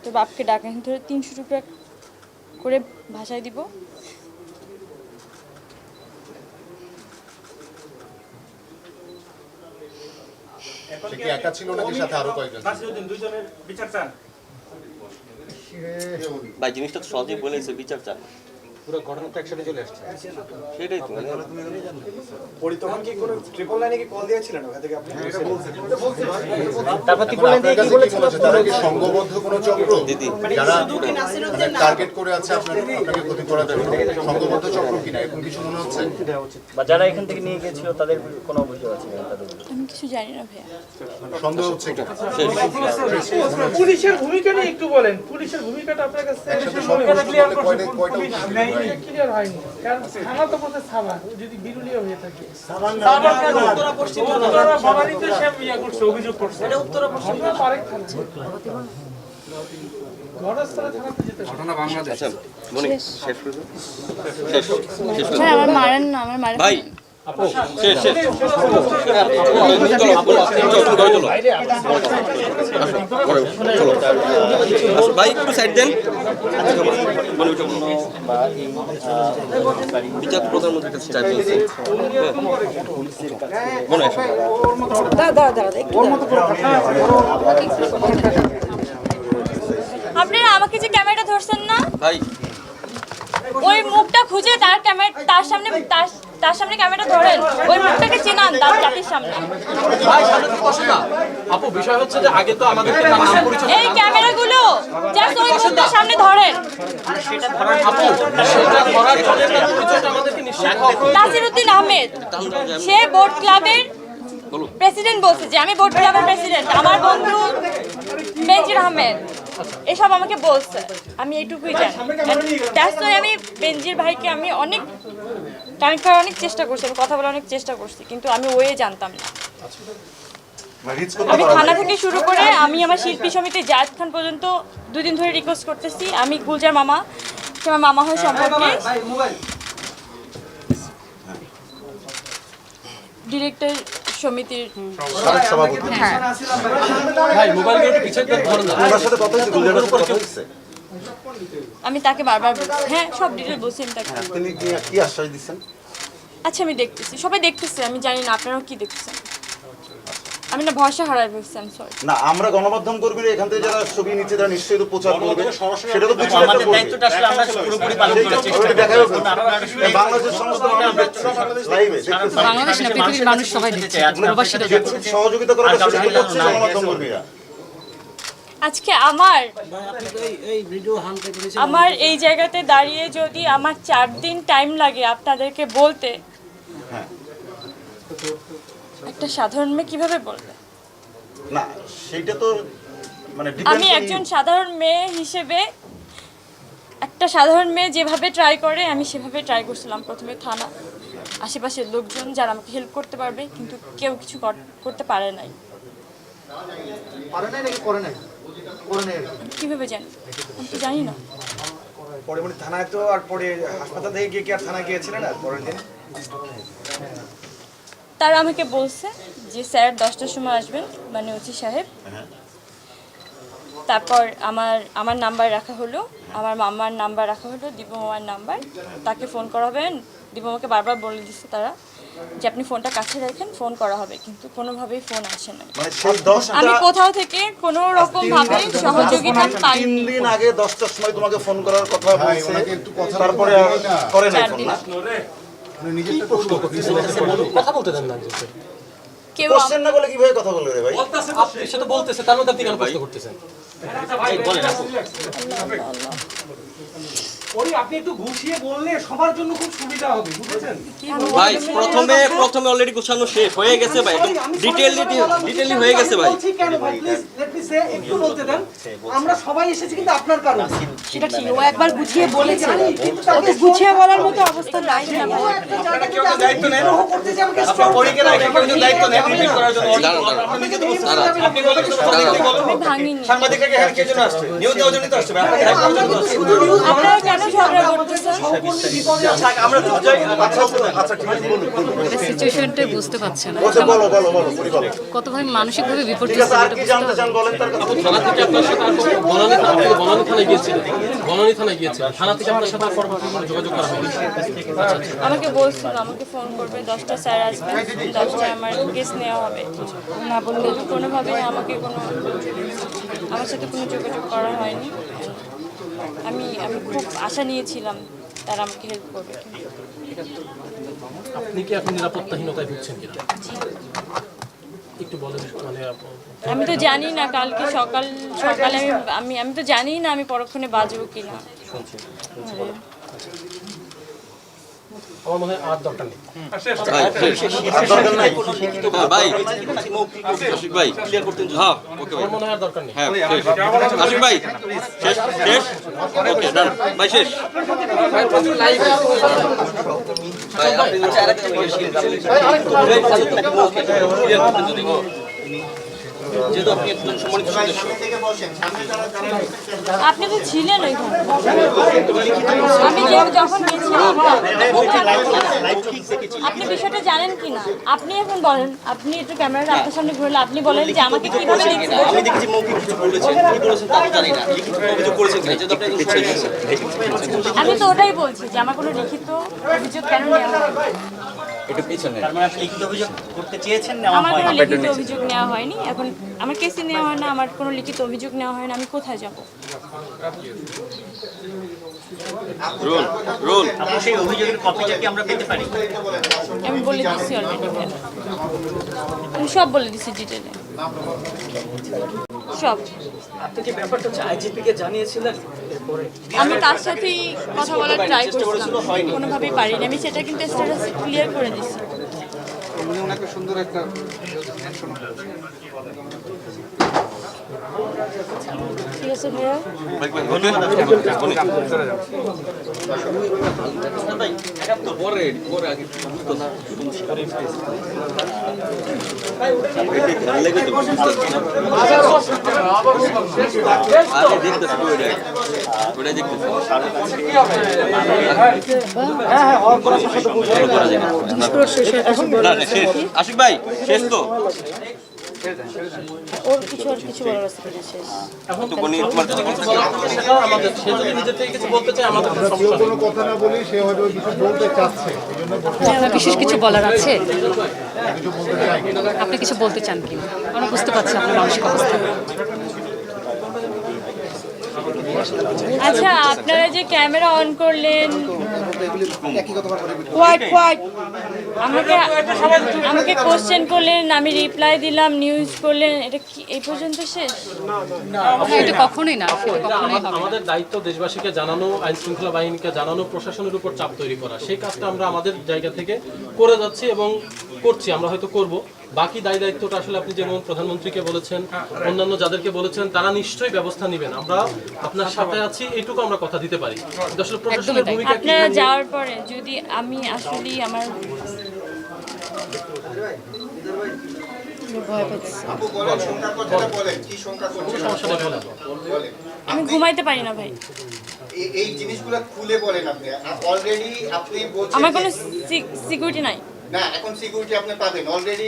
A: তো বাপকে ডাকেন ধরে 300 টাকা করে ভাষায় দিব।
J: সে কি একা ছিল নাকি সাথে আরো কয়েকজন?
I: নাসিরউদ্দিন দুইজনের বিচার চান?
M: ভাই জিনিসটা তো সহজেই বলেছে, বিচার চান।
G: পুরো ঘটনাটা একসাথে চলে আসছে।
M: সেটাই তো
G: পরি তখন কি কোনো ট্রিপল লাইনে কি কল দিয়েছিলেন ওখান থেকে আপনি?
J: তারপর ট্রিপল লাইনে কি বলেছিল? তারা কি সংঘবদ্ধ কোনো চক্র
M: দিদি
J: যারা টার্গেট করে আছে আপনাকে ক্ষতি করার জন্য? সংঘবদ্ধ চক্র কিনা এখন কিছু মনে হচ্ছে?
G: বা যারা এখান থেকে নিয়ে গিয়েছিল তাদের কোনো অভিযোগ আছে কিনা তাদের?
A: আমি কিছু জানি না ভাইয়া।
J: সন্দেহ হচ্ছে কি?
L: পুলিশের ভূমিকা নিয়ে একটু বলেন, পুলিশের ভূমিকাটা আপনার কাছে ক্লিয়ার হয়নি, কারণ থানা তো বলতে সাভার, যদি বিরুলিয়া হয়ে থাকে উত্তরা পশ্চিম বনানীতে সে ইয়া করছে, অভিযোগ করছে, এটা উত্তরা পশ্চিম আরেক থানা, ঘটনাস্থলে থানাতে যেতে ঘটনা বাংলাদেশ।
M: আচ্ছা মনে শেষ করে দাও। শেষ শেষ করে
A: স্যার আমার মারেন না, আমার মারেন
M: ভাই আপু শেষ শেষ চলো ভাই একটু সাইড দেন। বিচার প্রধানমন্ত্রীর কাছে চাই বলছি মনে হয়
A: আপনারা আমাকে যে ক্যামেরাটা ধরছেন না
M: ভাই,
A: ওই মুখটা খুঁজে তার সামনে ক্যামেরাটা ধরেন, ওই মুখটাকে চেনান তার জাতির সামনে।
F: ভাই সামনে তো বসে না আপু, বিষয় হচ্ছে যে আগে তো আমাদেরকে তার নাম পরিচয়
A: এই ক্যামেরাগুলো জাস্ট ওই মুখটার সামনে ধরেন।
F: আপু সেটা ধরার জন্য তার পরিচয়টা আমাদেরকে নিশ্চয়ই
A: নাসিরউদ্দিন আহমেদ, সে বোর্ড ক্লাবের প্রেসিডেন্ট বলছে যে আমি বোর্ড ক্লাবের প্রেসিডেন্ট, আমার বন্ধু বেনজির আহমেদ এসব আমাকে বলছে, আমি এইটুকুই জানি। দ্যাটস ওয়াই আমি বেনজির ভাইকে আমি অনেক কানেক্ট করার অনেক চেষ্টা করছি, আমি কথা বলার অনেক চেষ্টা করছি, কিন্তু আমি ওয়ে জানতাম না। আমি থানা থেকে শুরু করে আমি আমার শিল্পী সমিতি জায়েদ খান পর্যন্ত 2 দিন ধরে রিকোয়েস্ট করতেছি, আমি গুলজার মামা, সে আমার মামা হয় সম্পর্কে, ডিরেক্টর সমিতির
J: সভাপতি।
A: হ্যাঁ
F: ভাই মোবাইলগুলো পিছিয়ে দেন, ধরেন না।
E: ওনার সাথে কথা হচ্ছে, গুলজারের সাথে কথা হচ্ছে?
A: আমি তাকে বারবার বলছি, হ্যাঁ সব ডিটেল বলছি আমি তাকে।
E: তিনি কি আশ্বাস দিচ্ছেন?
A: আচ্ছা আমি দেখতেছি, সবাই দেখতেছে, আমি জানি না আপনারাও কি দেখতেছেন। আমি না ভরসা হারাই ফেলছি, আমি সরি।
E: না আমরা গণমাধ্যম কর্মীরা এখান থেকে যারা ছবি নিচ্ছে তারা নিশ্চয়ই তো প্রচার করবে, সেটা তো কিছু
G: আমাদের দায়িত্বটা আসলে আমরা পুরোপুরি পালন করার চেষ্টা
E: ওটা দেখা যাবে। বাংলাদেশের সমস্ত লাইভে
K: বাংলাদেশ না পৃথিবীর মানুষ সবাই দেখছে, প্রবাসীরা দেখছে।
E: সহযোগিতা করার চেষ্টা করছে গণমাধ্যম কর্মীরা।
A: আজকে আমার এই জায়গাতে দাঁড়িয়ে যদি আমার 4 দিন টাইম লাগে আপনাদেরকে বলতে, একটা সাধারণ মেয়ে কিভাবে বলবে?
E: না সেটা তো মানে
A: আমি একজন সাধারণ মেয়ে হিসেবে, একটা সাধারণ মেয়ে যেভাবে ট্রাই করে আমি সেভাবে ট্রাই করছিলাম। প্রথমে থানা, আশেপাশের লোকজন যারা আমাকে হেল্প করতে পারবে, কিন্তু কেউ কিছু করতে পারে নাই। কিভাবে জানি? আমি তো জানি না।
G: পরে মানে থানায় তো আর পরে হাসপাতাল থেকে গিয়ে কি আর থানায় গিয়েছিলেন না পরের দিন?
A: তারা আমাকে বলছে যে স্যার 10টার সময় আসবেন, মানে ওসি সাহেব। তারপর আমার নাম্বার রাখা হলো, আমার মামার নাম্বার রাখা হলো, দীপু মামার নাম্বার, তাকে ফোন করা হবে দীপু আমাকে বারবার বলে দিচ্ছে তারা যে আপনি ফোনটা কাছে রাখেন, ফোন করা হবে, কিন্তু কোনোভাবেই ফোন আসে না।
E: মানে সেই 10টা
A: আমি কোথাও থেকে কোনো রকম ভাবে সহযোগিতা পাইনি।
E: 3 দিন আগে 10টার সময় তোমাকে ফোন করার কথা বলছে, তারপরে আর করে নাই ফোন না?
F: কথা বলতে দেন না
A: কেউ
E: কোশ্চেন না বলে কিভাবে কথা বলবে রে ভাই?
F: আপনি সেটা বলতেছে, তার মধ্যে আপনি কেন প্রশ্ন করতেছেন?
I: আপনি একটু ঘুষিয়ে বললে সবার জন্য খুব সুবিধা হবে, বুঝেছেন?
H: ভাই প্রথমে অলরেডি গোছানো শেষ হয়ে গেছে ভাই, একদম ডিটেইলি হয়ে গেছে ভাই।
I: বলছি কেন ভাই, প্লিজ লেট মি সে, একটু বলতে দেন। আমরা সবাই এসেছি কিন্তু আপনার কারণে।
C: সেটা ঠিক, ও একবার গুছিয়ে বলেছে, ওকে গুছিয়ে বলার মতো অবস্থা নাই না ভাই।
I: আপনারা কেউ তো দায়িত্ব নেন, করতে যে আমাকে আপনারা পরীকে রাখেন, কেউ তো দায়িত্ব নেন রিপিট করার জন্য। আপনি নিজে তো বুঝতে পারছেন, আপনি বলেন
A: আমি ভাঙিনি।
I: সাংবাদিকরা হ্যাঁ কি জন্য আসছে? নিউজ দেওয়ার জন্য তো আসছে ভাই, আপনারা হ্যাঁ করার জন্য আসছে।
A: আপনারা কেন ঝগড়া করতেছেন?
I: আমরা তো যাই।
E: আচ্ছা ঠিক আছে, বলুন।
K: সিচুয়েশনটাই বুঝতে পারছে না।
E: বলো পরি বলো।
K: কতভাবে মানসিকভাবে
E: ঠিক
K: বিপর্যস্ত
E: আছে, আর কি জানতে চান বলেন তার কাছে।
F: থানা থেকে আপনার সাথে বনানী থানায় গিয়েছিলেন, থানা থেকে আপনার সাথে আর পরবর্তী কোনো যোগাযোগ করা হয়নি?
A: আমাকে বলছিল আমাকে ফোন করবে, 10টা স্যার আসবে, 10টায় আমার কেস নেওয়া হবে, না বললে কোনোভাবেই আমার সাথে কোনো যোগাযোগ করা হয়নি। আমি খুব আশা নিয়েছিলাম তারা আমাকে হেল্প করবে।
F: আপনি কি এখন নিরাপত্তাহীনতায় ভুগছেন কিনা একটু বলেন। মানে
A: আমি তো জানি না কালকে সকালে আমি তো জানি না আমি পরক্ষণে বাঁচবো কিনা।
F: আমার মনে হয় আর দরকার নেই।
H: ভাই ক্লিয়ার করতেন? হ্যাঁ ওকে ভাই,
F: আমার মনে হয় আর দরকার নেই।
H: হ্যাঁ আশিক ভাই শেষ ওকে ডান ভাই শেষ ভাই প্রচুর লাইভ ভাই আপনি আরেকটা ক্লিয়ার করতেন যদি যেহেতু আপনি একজন সম্মানিত সদস্য।
A: আপনি তো ছিলেন ওইখানে, আমি যখন গেছিলাম। আপনি বিষয়টা জানেন কি না আপনি এখন বলেন, আপনি একটু ক্যামেরাটা আপনার সামনে ঘুরলে আপনি বলেন যে আমাকে কিভাবে দেখছেন।
H: আমি দেখেছি মৌখিক কিছু বলেছেন, কি বলেছেন তা জানি না, লিখিত অভিযোগ করেছেন কিনা যেহেতু আপনি
A: আমি তো ওটাই বলছি যে আমার কোনো লিখিত অভিযোগ কেন নেওয়া হয়।
H: একটু পিছনে
I: লিখিত অভিযোগ করতে চেয়েছেন না?
A: আমার কোনো লিখিত অভিযোগ নেওয়া হয়নি, এখন আমার কেসে নেওয়া হয় না, আমার কোনো লিখিত অভিযোগ নেওয়া হয় না, আমি কোথায় যাব?
H: রোল
I: আপনি সেই অভিযোগের কপিটা কি আমরা পেতে পারি?
A: আমি বলে দিচ্ছি অলরেডি, আমি সব বলে দিচ্ছি ডিটেলে সব।
I: আপনি যে ব্যাপারটা আইজিপি কে জানিয়েছিলেন এরপরে?
A: আমি তার সাথেই কথা বলার ট্রাই করছিলাম, কোনোভাবেই পারিনি। আমি সেটা কিন্তু স্ট্যাটাসে ক্লিয়ার করে দিচ্ছি।
J: উনি ওনাকে সুন্দর একটা
A: ঠিক আছে ভাইয়া।
H: পরে আগে আশিক ভাই শেষ তো
A: ওর কিছু আর কিছু বলার আছে কিনা শেষ।
F: এখন তো আমাদের সে যদি নিজে থেকে কিছু বলতে চায় আমাদের কোনো সমস্যা নেই।
J: কোনো কথা না বলি সে হয়তো কিছু বলতে চাচ্ছে, এই জন্য
K: আমার বিশেষ কিছু বলার আছে,
J: কিছু বলতে চাই।
K: আপনি কিছু বলতে চান কিনা আমরা বুঝতে পারছি আপনার মানসিক অবস্থা।
A: আচ্ছা আপনারা যে ক্যামেরা অন করলেন, আমাকে কোশ্চেন করলেন, আমি রিপ্লাই দিলাম, নিউজ করলেন, এটা কি এই পর্যন্ত শেষ?
K: এটা কখনোই না,
F: আমাদের দায়িত্ব দেশবাসীকে জানানো, আইন শৃঙ্খলা বাহিনীকে জানানো, প্রশাসনের উপর চাপ তৈরি করা। সেই কাজটা আমরা আমাদের জায়গা থেকে করে যাচ্ছি এবং করছি, আমরা হয়তো করব। বাকি দায়িত্বটা আসলে আপনি যেমন প্রধানমন্ত্রীকে বলেছেন, অন্যান্য যাদেরকে বলেছেন, তারা নিশ্চয়ই ব্যবস্থা নেবেন। আমরা আপনার সাথে আছি, এইটুকু আমরা কথা দিতে পারি। আসলে প্রশাসনের ভূমিকা কি?
A: আপনারা যাওয়ার পরে যদি আমি আসলেই আমার আমি ঘুমাইতে পারি না ভাই।
J: এই জিনিসগুলো খুলে বলেন আপনি। অলরেডি আপনি বলছেন
A: আমার কোনো সিকিউরিটি নাই।
J: না, এখন সিকিউরিটি আপনি পাবেন অলরেডি।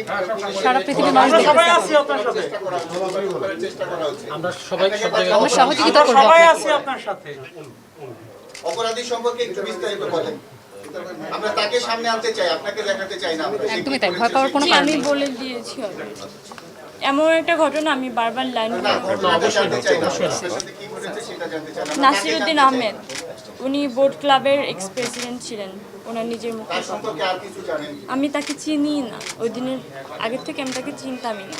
K: সারা পৃথিবীর মানুষ
I: সবাই আছি আপনার সাথে,
F: আমরা সবাই সব জায়গায়
K: আমরা সহযোগিতা করব,
I: সবাই আছি আপনার সাথে।
J: অপরাধী সম্পর্কে একটু বিস্তারিত বলেন। আমরা তাকে সামনে আনতে চাই, আপনাকে দেখাতে চাই না আমরা।
K: একদমই তাই, ভয় পাওয়ার কোনো
A: জি,
K: কারণ
A: আমি
K: নেই।
A: বলে দিয়েছি already। এমন একটা ঘটনা আমি বারবার লাইন
J: ঘটনাটা জানতে চাই না, আপনার সাথে কি ঘটেছে সেটা জানতে চাই না। আমরা তাকে
A: নাসিরউদ্দিন
J: জানতে চাই।
A: আহমেদ, উনি বোর্ড ক্লাবের এক্স প্রেসিডেন্ট ছিলেন, ওনার নিজের মুখে
J: তার
A: কথা।
J: সম্পর্কে আর কিছু জানেন?
A: আমি তাকে চিনি না, ওই দিনের আগের থেকে আমি তাকে চিনতামই না।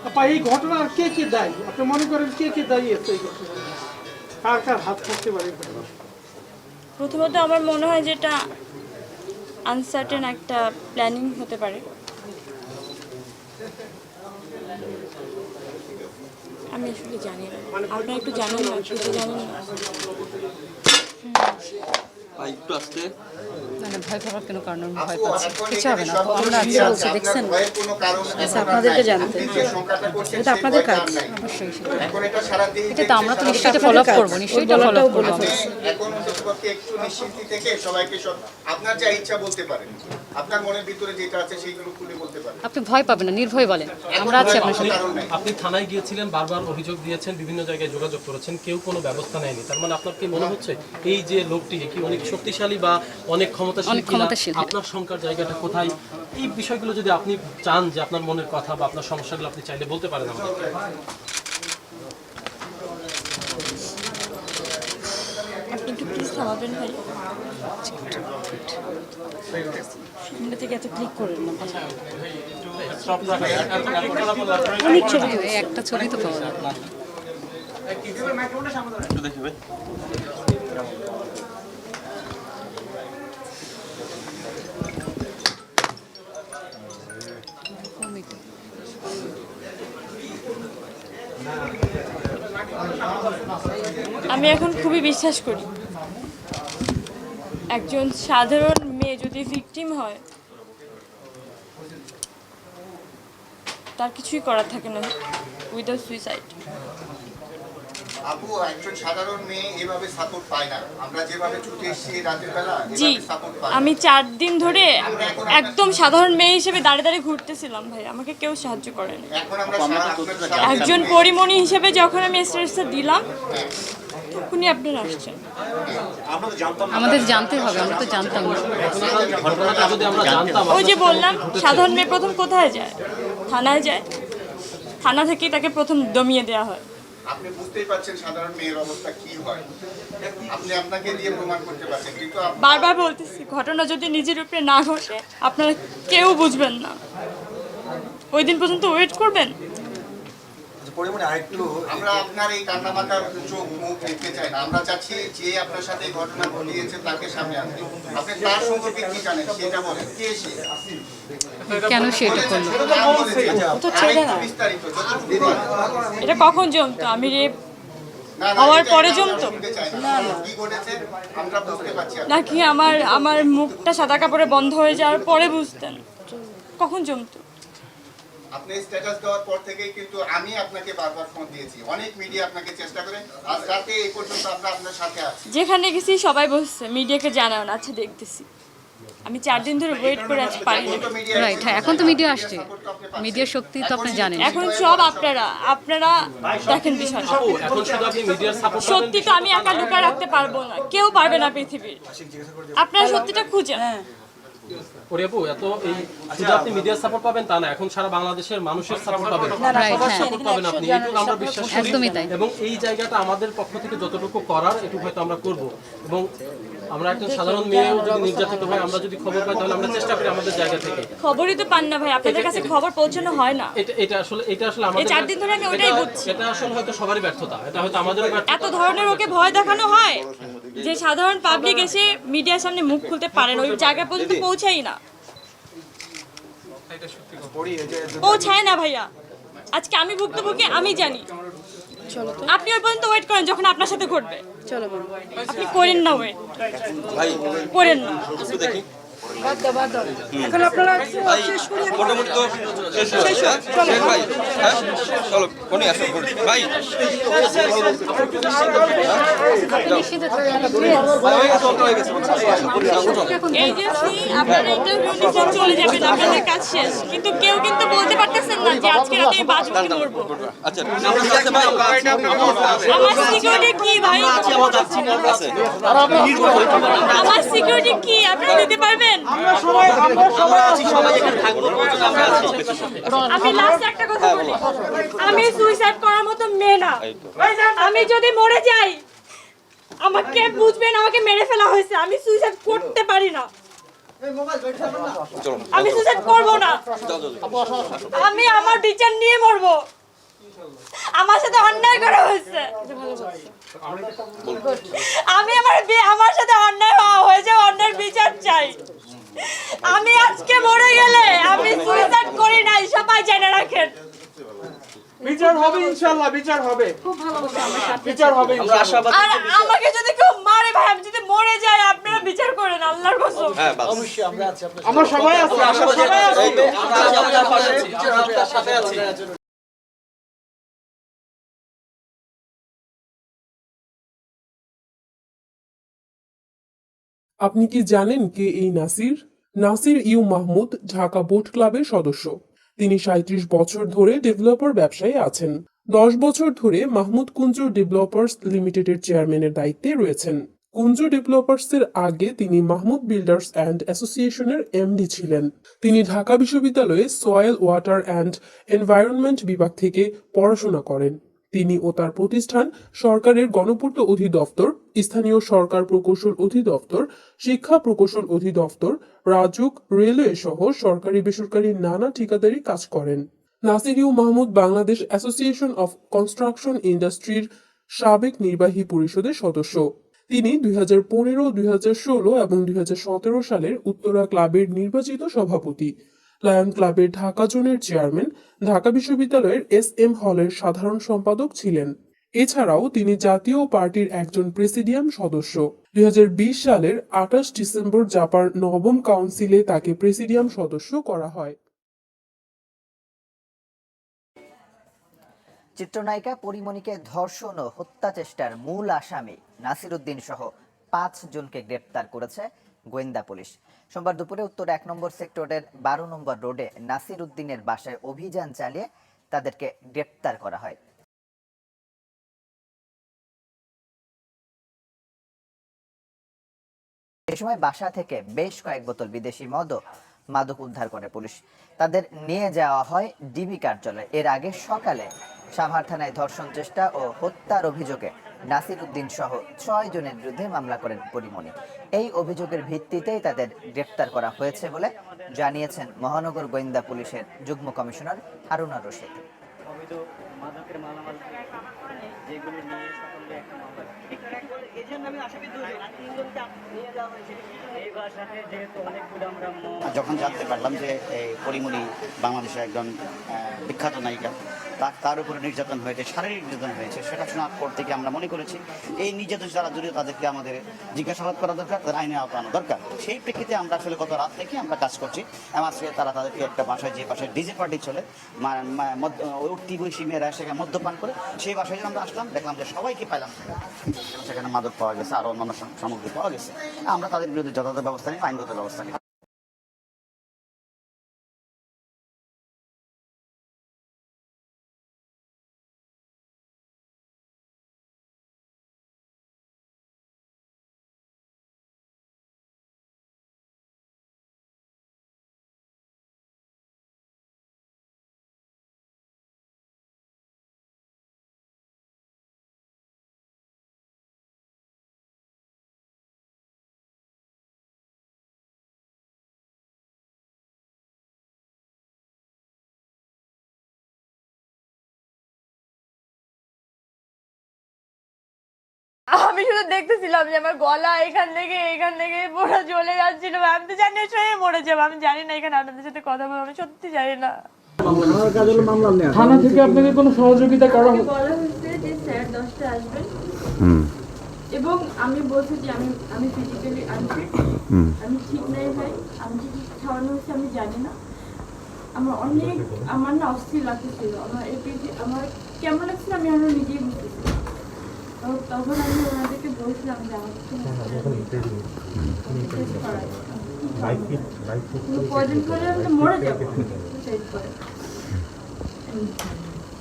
N: আপা এই ঘটনার কে কে দায়ী? আপনি মনে করেন কে কে দায়ী আছে এই ঘটনায়? কার কার হাত থাকতে পারে এই ঘটনায়?
A: প্রথমত আমার মনে হয় যেটা আনসার্টেন একটা প্ল্যানিং হতে পারে। আমি আসলে জানি না, আপনারা একটু জানেন না, কিছু জানেন না।
H: ভাই একটু আসতে
K: মানে ভয় পাওয়ার কোনো কারণ নেই, ভয়
J: আপু,
K: পাচ্ছি
J: এখন
C: কিছু
J: এখানে
C: হবে না, তো
J: সর্বত্র
C: আমরা আছি
J: ক্লিয়ার
C: বলছি,
J: আছে,
C: দেখছেন?
J: আপনার ভয়ের কোনো কারণ
C: আচ্ছা,
J: এখন আর
C: আপনাদেরকে
J: নাই।
C: জানাতে।
J: আপনি যে শঙ্কাটা করছেন,
C: এটা
J: সেই
C: আপনাদের
J: ভয়টা আর
C: কাজ।
J: নাই।
K: অবশ্যই
J: এখন এটা সারা দেশ
K: এটা তো আমরা তো
J: দেখছে,
K: নিশ্চয়ই
J: সারা
K: ফলো আপ
C: কাজ।
K: করবো, নিশ্চয়ই
C: ওই
K: ফলো
C: বলাটাও
K: আপ
C: বলে
K: করবো।
C: ফেলছি।
J: এখন অন্ততপক্ষে একটু নিশ্চিন্তি থেকে সবাইকে সব আপনার যা ইচ্ছা বলতে পারেন, আপনার মনের ভিতরে যেটা আছে সেইগুলো খুলে বলতে পারেন।
K: আপনি ভয় পাবেন না, নির্ভয় বলেন, আমরা আছি আপনার সাথে।
J: কারণ নাই।
F: আপনি থানায় গিয়েছিলেন, বারবার অভিযোগ দিয়েছেন, বিভিন্ন জায়গায় যোগাযোগ করেছেন, কেউ কোনো ব্যবস্থা নেয়নি। তার মানে আপনার কি মনে হচ্ছে এই যে লোকটি কি অনেক শক্তিশালী বা অনেক ক্ষমতাশীল
K: অনেক
F: কিনা?
K: ক্ষমতাশীল, হ্যাঁ।
F: আপনার শঙ্কার জায়গাটা কোথায়? এই বিষয়গুলো যদি আপনি চান যে আপনার মনের কথা বা আপনার সমস্যাগুলো আপনি চাইলে বলতে পারেন আমাদের।
A: আপনি একটু প্লিজ থামাবেন ভাই, সামনে থেকে এত ক্লিক করেন না ভাই।
K: অনেক ছবি, এই একটা ছবি তো পাওয়া যাবে।
H: একটু দেখি ভাই।
A: আমি এখন খুবই বিশ্বাস করি একজন সাধারণ মেয়ে যদি ভিকটিম হয় তার কিছুই করার থাকে না উইদাউট সুইসাইড।
J: আপু, একজন সাধারণ মেয়ে এভাবে সাপোর্ট পায় না। আমরা যেভাবে ছুটে এসেছি রাতের বেলা,
A: জি,
J: এভাবে সাপোর্ট পায় না।
A: আমি 4 দিন ধরে একদম সাধারণ মেয়ে হিসেবে দাঁড়িয়ে দাঁড়িয়ে ঘুরতেছিলাম ভাই, আমাকে কেউ সাহায্য করেনি।
J: এখন আমরা আপনার
A: একজন পরিমণি হিসেবে যখন আমি স্ট্রেসটা দিলাম তখনই আপনারা আসছেন।
K: আমাদের জানতে হবে, আমরা তো জানতাম না।
F: ঘটনাটা যদি আমরা জানতাম,
A: ওই যে বললাম সাধারণ মেয়ে প্রথম কোথায় যায়? থানায় যায়, থানা থেকেই তাকে প্রথম দমিয়ে দেওয়া হয়।
J: আপনি বুঝতেই পারছেন সাধারণ মেয়ের অবস্থা কি হয়, আপনি আপনাকে দিয়ে প্রমাণ করতে পারছেন, কিন্তু
A: বারবার বলতেছি ঘটনা যদি নিজের উপরে না ঘটে আপনারা কেউ বুঝবেন না, ওই দিন পর্যন্ত ওয়েট করবেন।
J: আমরা আপনার এই কান্নামাতার চোখ মুখ দেখতে চাই না। আমরা চাচ্ছি যে আপনার সাথে এই ঘটনা ঘটিয়েছে তাকে সামনে আনতে। আপনি তার সম্পর্কে কি জানেন সেটা বলেন, কে সে,
K: কেন সেটা করলো?
A: তো ছেড়ে না,
J: বিস্তারিত যতটুকু পারেন।
A: এটা কখন জমতো? আমি রেপ
J: না, না,
A: হওয়ার
J: এটা
A: পরে
J: আমরা
A: জমতো
J: শুনতে চাই না। কি ঘটেছে আমরা বুঝতে পারছি না।
A: নাকি আমার মুখটা সাদা কাপড়ে বন্ধ হয়ে যাওয়ার পরে বুঝতেন? কখন জমতো?
J: আপনি স্ট্যাটাস দেওয়ার পর থেকেই কিন্তু আমি আপনাকে বারবার ফোন দিয়েছি, অনেক মিডিয়া আপনাকে চেষ্টা করে, আজ রাতে এই পর্যন্ত আমরা আপনার সাথে আছি।
A: যেখানে গেছি সবাই বসছে, মিডিয়াকে জানাও না, আচ্ছা দেখতেছি। আমি 4 দিন ধরে ওয়েট করে আছি, পারি না।
K: রাইট, হ্যাঁ, এখন তো মিডিয়া আসছে, মিডিয়ার শক্তি তো আপনি জানেন।
A: এখন সব আপনারা দেখেন বিষয়টা।
F: আপু, এখন শুধু আপনি মিডিয়ার সাপোর্ট
A: সত্যি তো আমি একা লুকায় রাখতে পারবো না, কেউ পারবে না পৃথিবীর। আপনারা সত্যিটা খুঁজেন।
F: ওরে আপু, এত এই শুধু আপনি মিডিয়ার সাপোর্ট পাবেন তা না, এখন সারা বাংলাদেশের মানুষের সাপোর্ট পাবেন, সবার সাপোর্ট পাবেন আপনি, এইটুকু আমরা বিশ্বাস করি।
K: একদমই তাই।
F: এবং এই জায়গাটা আমাদের পক্ষ থেকে যতটুকু করার এটুকু হয়তো আমরা করব। এবং আমরা একজন সাধারণ মেয়েও যদি নির্যাতিত হয়, আমরা যদি খবর পাই তাহলে আমরা চেষ্টা করি আমাদের জায়গা থেকে।
A: খবরই তো পান না ভাই, আপনাদের কাছে খবর পৌঁছানো হয় না।
F: এটা আসলে আমাদের,
A: এই 4 দিন ধরে আমি ওইটাই বুঝছি।
F: এটা আসলে হয়তো সবারই ব্যর্থতা, এটা হয়তো আমাদেরও ব্যর্থতা।
A: এত ধরনের ওকে ভয় দেখানো হয় যে সাধারণ পাবলিক এসে মিডিয়ার সামনে মুখ খুলতে পারেন, ওই জায়গা পর্যন্ত পৌঁছাই না, পৌঁছায় না ভাইয়া। আজকে আমি ভুক্তভোগী, আমি জানি। আপনি ওই পর্যন্ত ওয়েট করেন যখন আপনার সাথে ঘটবে। চলো, আপনি করেন না ওয়েট,
H: ভাই
A: করেন না।
H: একটু দেখি।
C: এখন আপনারা
H: ভাই
C: শেষ করি।
H: মোটামুটি তো শেষ হয়ে গেছে, হ্যাঁ? শেষ ভাই, হ্যাঁ চলো কোনে আসো ভাই।
A: এজেন্সি আপনারা ইন্টারভিউ নিতে চলে যাবেন, আপনাদের কাজ শেষ, কিন্তু কেউ কিন্তু বলতে পারতেছেন না যে আজকে রাতে আমি বাজুকে মরবো?
H: আচ্ছা আপনার কাছে ভাই
A: আমার সিকিউরিটি কি ভাই? আমার সিকিউরিটি কি আপনারা দিতে পারবেন? আমি লাস্ট একটা কথা বলি, আমি সুইসাইড করার মতো মেয়ে না। আমি যদি মরে যাই আমাকে বুঝবেন, আমাকে মেরে ফেলা হয়েছে, আমি সুইসাইড করতে পারি না, আমি সুইসাইড করব না, আমি আমার বিচার নিয়ে মরবো। আমার সাথে অন্যায় করা হয়েছে, আমি আমার সাথে অন্যায় হয়েছে, অন্যায়ের বিচার চাই। আমি আজকে মরে গেলে আমি সুইসাইড করি নাই, সবাই জেনে রাখেন।
N: বিচার হবে ইনশাআল্লাহ, বিচার হবে,
A: খুব ভালোবাসা আমার সাথে
N: বিচার হবে ইনশাআল্লাহ।
A: আর আমাকে যদি কেউ মারে ভাই, আমি যদি মরে যাই আপনারা বিচার করেন আল্লাহর কসম।
H: হ্যাঁ বাস
G: অবশ্যই আমরা আছি আপনার
N: আমরা সবাই আছি, আমরা সবাই আছি,
F: আমরা আপনার পাশে আছি, আপনার সাথে আছি।
O: আপনি কি জানেন কে এই নাসির? নাসির ইউ মাহমুদ ঢাকা বোট ক্লাবের সদস্য। তিনি ৩৭ বছর ধরে ডেভেলপার ব্যবসায় আছেন। 10 বছর ধরে মাহমুদ কুঞ্জ ডেভেলপার্স লিমিটেডের চেয়ারম্যানের দায়িত্বে রয়েছেন। কুঞ্জ ডেভেলপার্সের আগে তিনি মাহমুদ বিল্ডার্স অ্যান্ড অ্যাসোসিয়েশনের এমডি ছিলেন। তিনি ঢাকা বিশ্ববিদ্যালয়ে সয়েল ওয়াটার অ্যান্ড এনভায়রনমেন্ট বিভাগ থেকে পড়াশোনা করেন। তিনি ও তার প্রতিষ্ঠান সরকারের গণপূর্ত অধিদপ্তর, স্থানীয় সরকার প্রকৌশল অধিদপ্তর, শিক্ষা প্রকৌশল অধিদপ্তর, রাজুক, রেলওয়ে সহ সরকারি বেসরকারি নানা ঠিকাদারি কাজ করেন। Nasir U Mahmud Bangladesh association of construction ইন্ডাস্ট্রির সাবেক নির্বাহী পরিষদের সদস্য। তিনি 2015, 2016 এবং 2017 সালের উত্তরা ক্লাবের নির্বাচিত সভাপতি, লায়ন ক্লাবের ঢাকা জোনের চেয়ারম্যান, ঢাকা বিশ্ববিদ্যালয়ের SM হলের সাধারণ সম্পাদক ছিলেন। এছাড়াও তিনি জাতীয় পার্টির একজন প্রেসিডিয়াম সদস্য। 2020 সালের 28 ডিসেম্বর জাপার নবম কাউন্সিলে তাকে প্রেসিডিয়াম সদস্য করা হয়।
P: চিত্রনায়িকা পরিমণিকে ধর্ষণ ও হত্যা চেষ্টার মূল আসামি নাসির উদ্দিন সহ 5 জনকে গ্রেপ্তার করেছে গোয়েন্দা পুলিশ। সোমবার দুপুরে উত্তর 1 নম্বর সেক্টরের 12 নম্বর রোডে নাসির উদ্দিনের বাসায় অভিযান চালিয়ে তাদেরকে গ্রেপ্তার করা হয়। এ সময় বাসা থেকে বেশ কয়েক বোতল বিদেশি মদ ও মাদক উদ্ধার করে পুলিশ। তাদের নিয়ে যাওয়া হয় ডিবি কার্যালয়ে। এর আগে সকালে সাভার থানায় ধর্ষণ চেষ্টা ও হত্যার অভিযোগে নাসির উদ্দিন সহ 6 জনের বিরুদ্ধে মামলা করেন পরিমণি। এই অভিযোগের ভিত্তিতেই তাদের গ্রেপ্তার করা হয়েছে বলে জানিয়েছেন মহানগর গোয়েন্দা পুলিশের যুগ্ম কমিশনার হারুনা রশিদ।
Q: যখন জানতে পারলাম যে পরিমণি বাংলাদেশের একজন বিখ্যাত নায়িকা, তার উপরে নির্যাতন হয়েছে, শারীরিক নির্যাতন হয়েছে, সেটা শোনার পর থেকে আমরা মনে করেছি এই নির্যাতন যারা জড়িত তাদেরকে আমাদের জিজ্ঞাসাবাদ করা দরকার, তাদের আইনে আওতানো দরকার। সেই প্রেক্ষিতে আমরা আসলে গত রাত থেকে আমরা কাজ করছি। আজকে তাদেরকে একটা বাসায়, যে বাসায় ডিজে পার্টি চলে, উঠতি বয়সী মেয়েরা সেখানে মদ্যপান করে, সেই বাসায় আমরা আসলাম, দেখলাম যে সবাইকে পাইলাম সেখানে মাদক পাওয়া গেছে, আরো অন্যান্য সামগ্রী পাওয়া গেছে। আমরা তাদের বিরুদ্ধে যথাযথ ব্যবস্থা নিই, আইনগত ব্যবস্থা নিই।
A: আমি শুধু দেখতেছিলাম যে আমার গলা এখান থেকে পুরো জ্বলে যাচ্ছিল। আমি তো জানি মরে যাবো, আমি জানি না এখানে আপনাদের সাথে কথা বলবো, আমি সত্যি জানি না।
N: থানা থেকে আপনাকে কোনো সহযোগিতা করা
A: বলা হয়েছে যে স্যার 10টা আসবেন এবং আমি বলছি যে আমি ফিজিক্যালি আনফিট, আমি ঠিক নাই ভাই, আমি কি খাওয়ানো হচ্ছে আমি জানি না। আমার না অস্থির লাগতেছিল, আমার কেমন লাগছিল আমি আরো নিজেই বুঝতেছি। তখন আমি ওনাদেরকে বলছিলাম যে আমাকে কয়দিন পরে আমি তো মরে যাবো।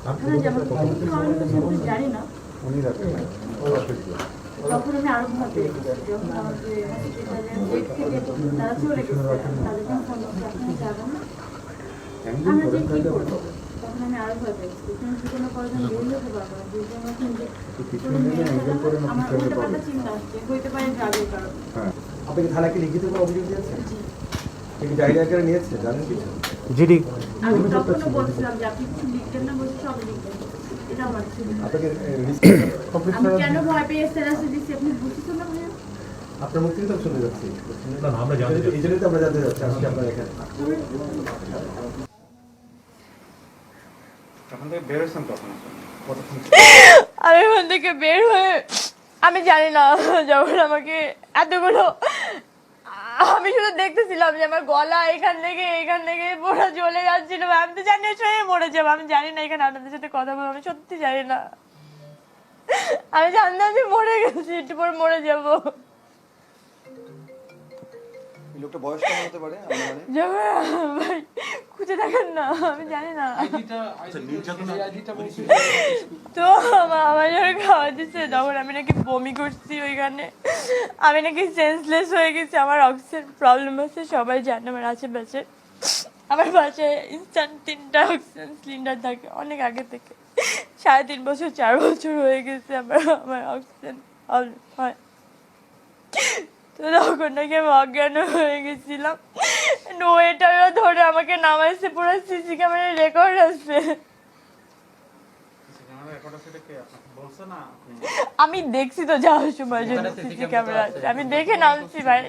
R: এখানে যেমন জানি না তখন আমি আরো ভয় পেয়ে গেছি যখন আমাদের হসপিটালের গেট থেকে তারা চলে গেছে তাদের যখন ফোন করছে আপনারা যাবেন না আমরা যে কি করবো তখন আমি আরো ভয় পেয়ে গেছি তুমি যে কোনো কয়েকজন বেরিয়ে যেতে পারবো না যদি আমার আমার উল্টো পাল্টা চিন্তা আসছে হইতে পারে ড্রাগের কারণে।
D: আপনি কি থানাকে লিখিত করে অভিযোগ দিয়েছেন? কি ডায়েরি আকারে নিয়েছে জানেন কিছু?
R: জিডি আমি তখনও বলছিলাম যে আপনি কিছু লিখবেন না বলছি সব লিখবেন এটা আমার ছিল আমি কেন ভয় পেয়ে স্ট্যাটাসে দিচ্ছি আপনি বুঝছেন না ভাইয়া
D: আপনার মুখ থেকে তো শুনে যাচ্ছি না আমরা জানতে এই জন্যই তো আমরা জানতে যাচ্ছি আজকে আপনার এখানে
M: তখন থেকে বের হয়েছেন কখন
A: আমি ওখান থেকে বের হয়ে আমি জানি না যখন আমাকে এতগুলো আমি শুধু দেখতেছিলাম যে আমার গলা এখান থেকে পুরো জ্বলে যাচ্ছিল আমি তো জানি সবাই মরে যাবো আমি জানি না এখানে আপনাদের সাথে কথা বলবো আমি সত্যি জানি না আমি জানতাম যে মরে গেছি একটু পরে মরে যাবো
D: লোকটা বয়স কেমন হতে পারে
A: ভাই খুঁজে দেখেন না আমি জানি না তো আমার যখন খাওয়া দিচ্ছে তখন আমি নাকি বমি করছি ওইখানে আমি নাকি সেন্সলেস হয়ে গেছি আমার অক্সিজেন প্রবলেম আছে সবাই জানে আমার আশেপাশে আমার বাসায় ইনস্ট্যান্ট 3টা অক্সিজেন সিলিন্ডার থাকে অনেক আগে থেকে 3.5 বছর 4 বছর হয়ে গেছে আমার অক্সিজেন প্রবলেম হয় তো তখন নাকি আমি অজ্ঞান হয়ে গেছিলাম ওয়েটাররা ধরে আমাকে নামাইছে পুরো সিসি ক্যামেরায় রেকর্ড আছে আমি দেখছি তো যাওয়ার সময় যদি সিসি ক্যামেরা আছে আমি দেখে নামছি ভাই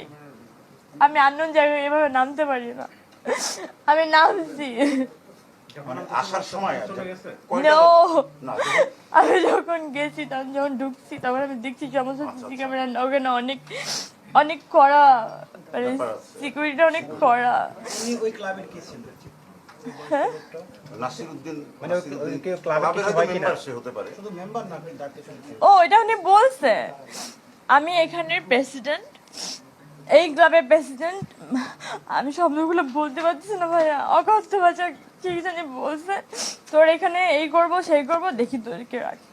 A: আমি আননোন জায়গায় এভাবে নামতে পারি না আমি নামছি
E: আসার সময়
A: আমি যখন গেছি তখন যখন ঢুকছি তখন আমি দেখছি সমস্ত সিসি ক্যামেরা ওখানে অনেক কড়া মানে সিকিউরিটি অনেক কড়া
G: ওই ক্লাবের কি ছিল
A: হ্যাঁ
E: নাসিরউদ্দিন
G: মানে ক্লাবের কিছু হয় কিনা
E: সে হতে পারে
G: শুধু মেম্বার না আপনি ডাকতে শুনছি
A: ও এটা উনি বলছে আমি এখানের প্রেসিডেন্ট এই ক্লাবের প্রেসিডেন্ট আমি শব্দগুলো বলতে পারছি না ভাইয়া অকথ্য ভাষা কি জানি বলছে তোর এখানে এই করবো সেই করবো দেখি তোরকে রাখি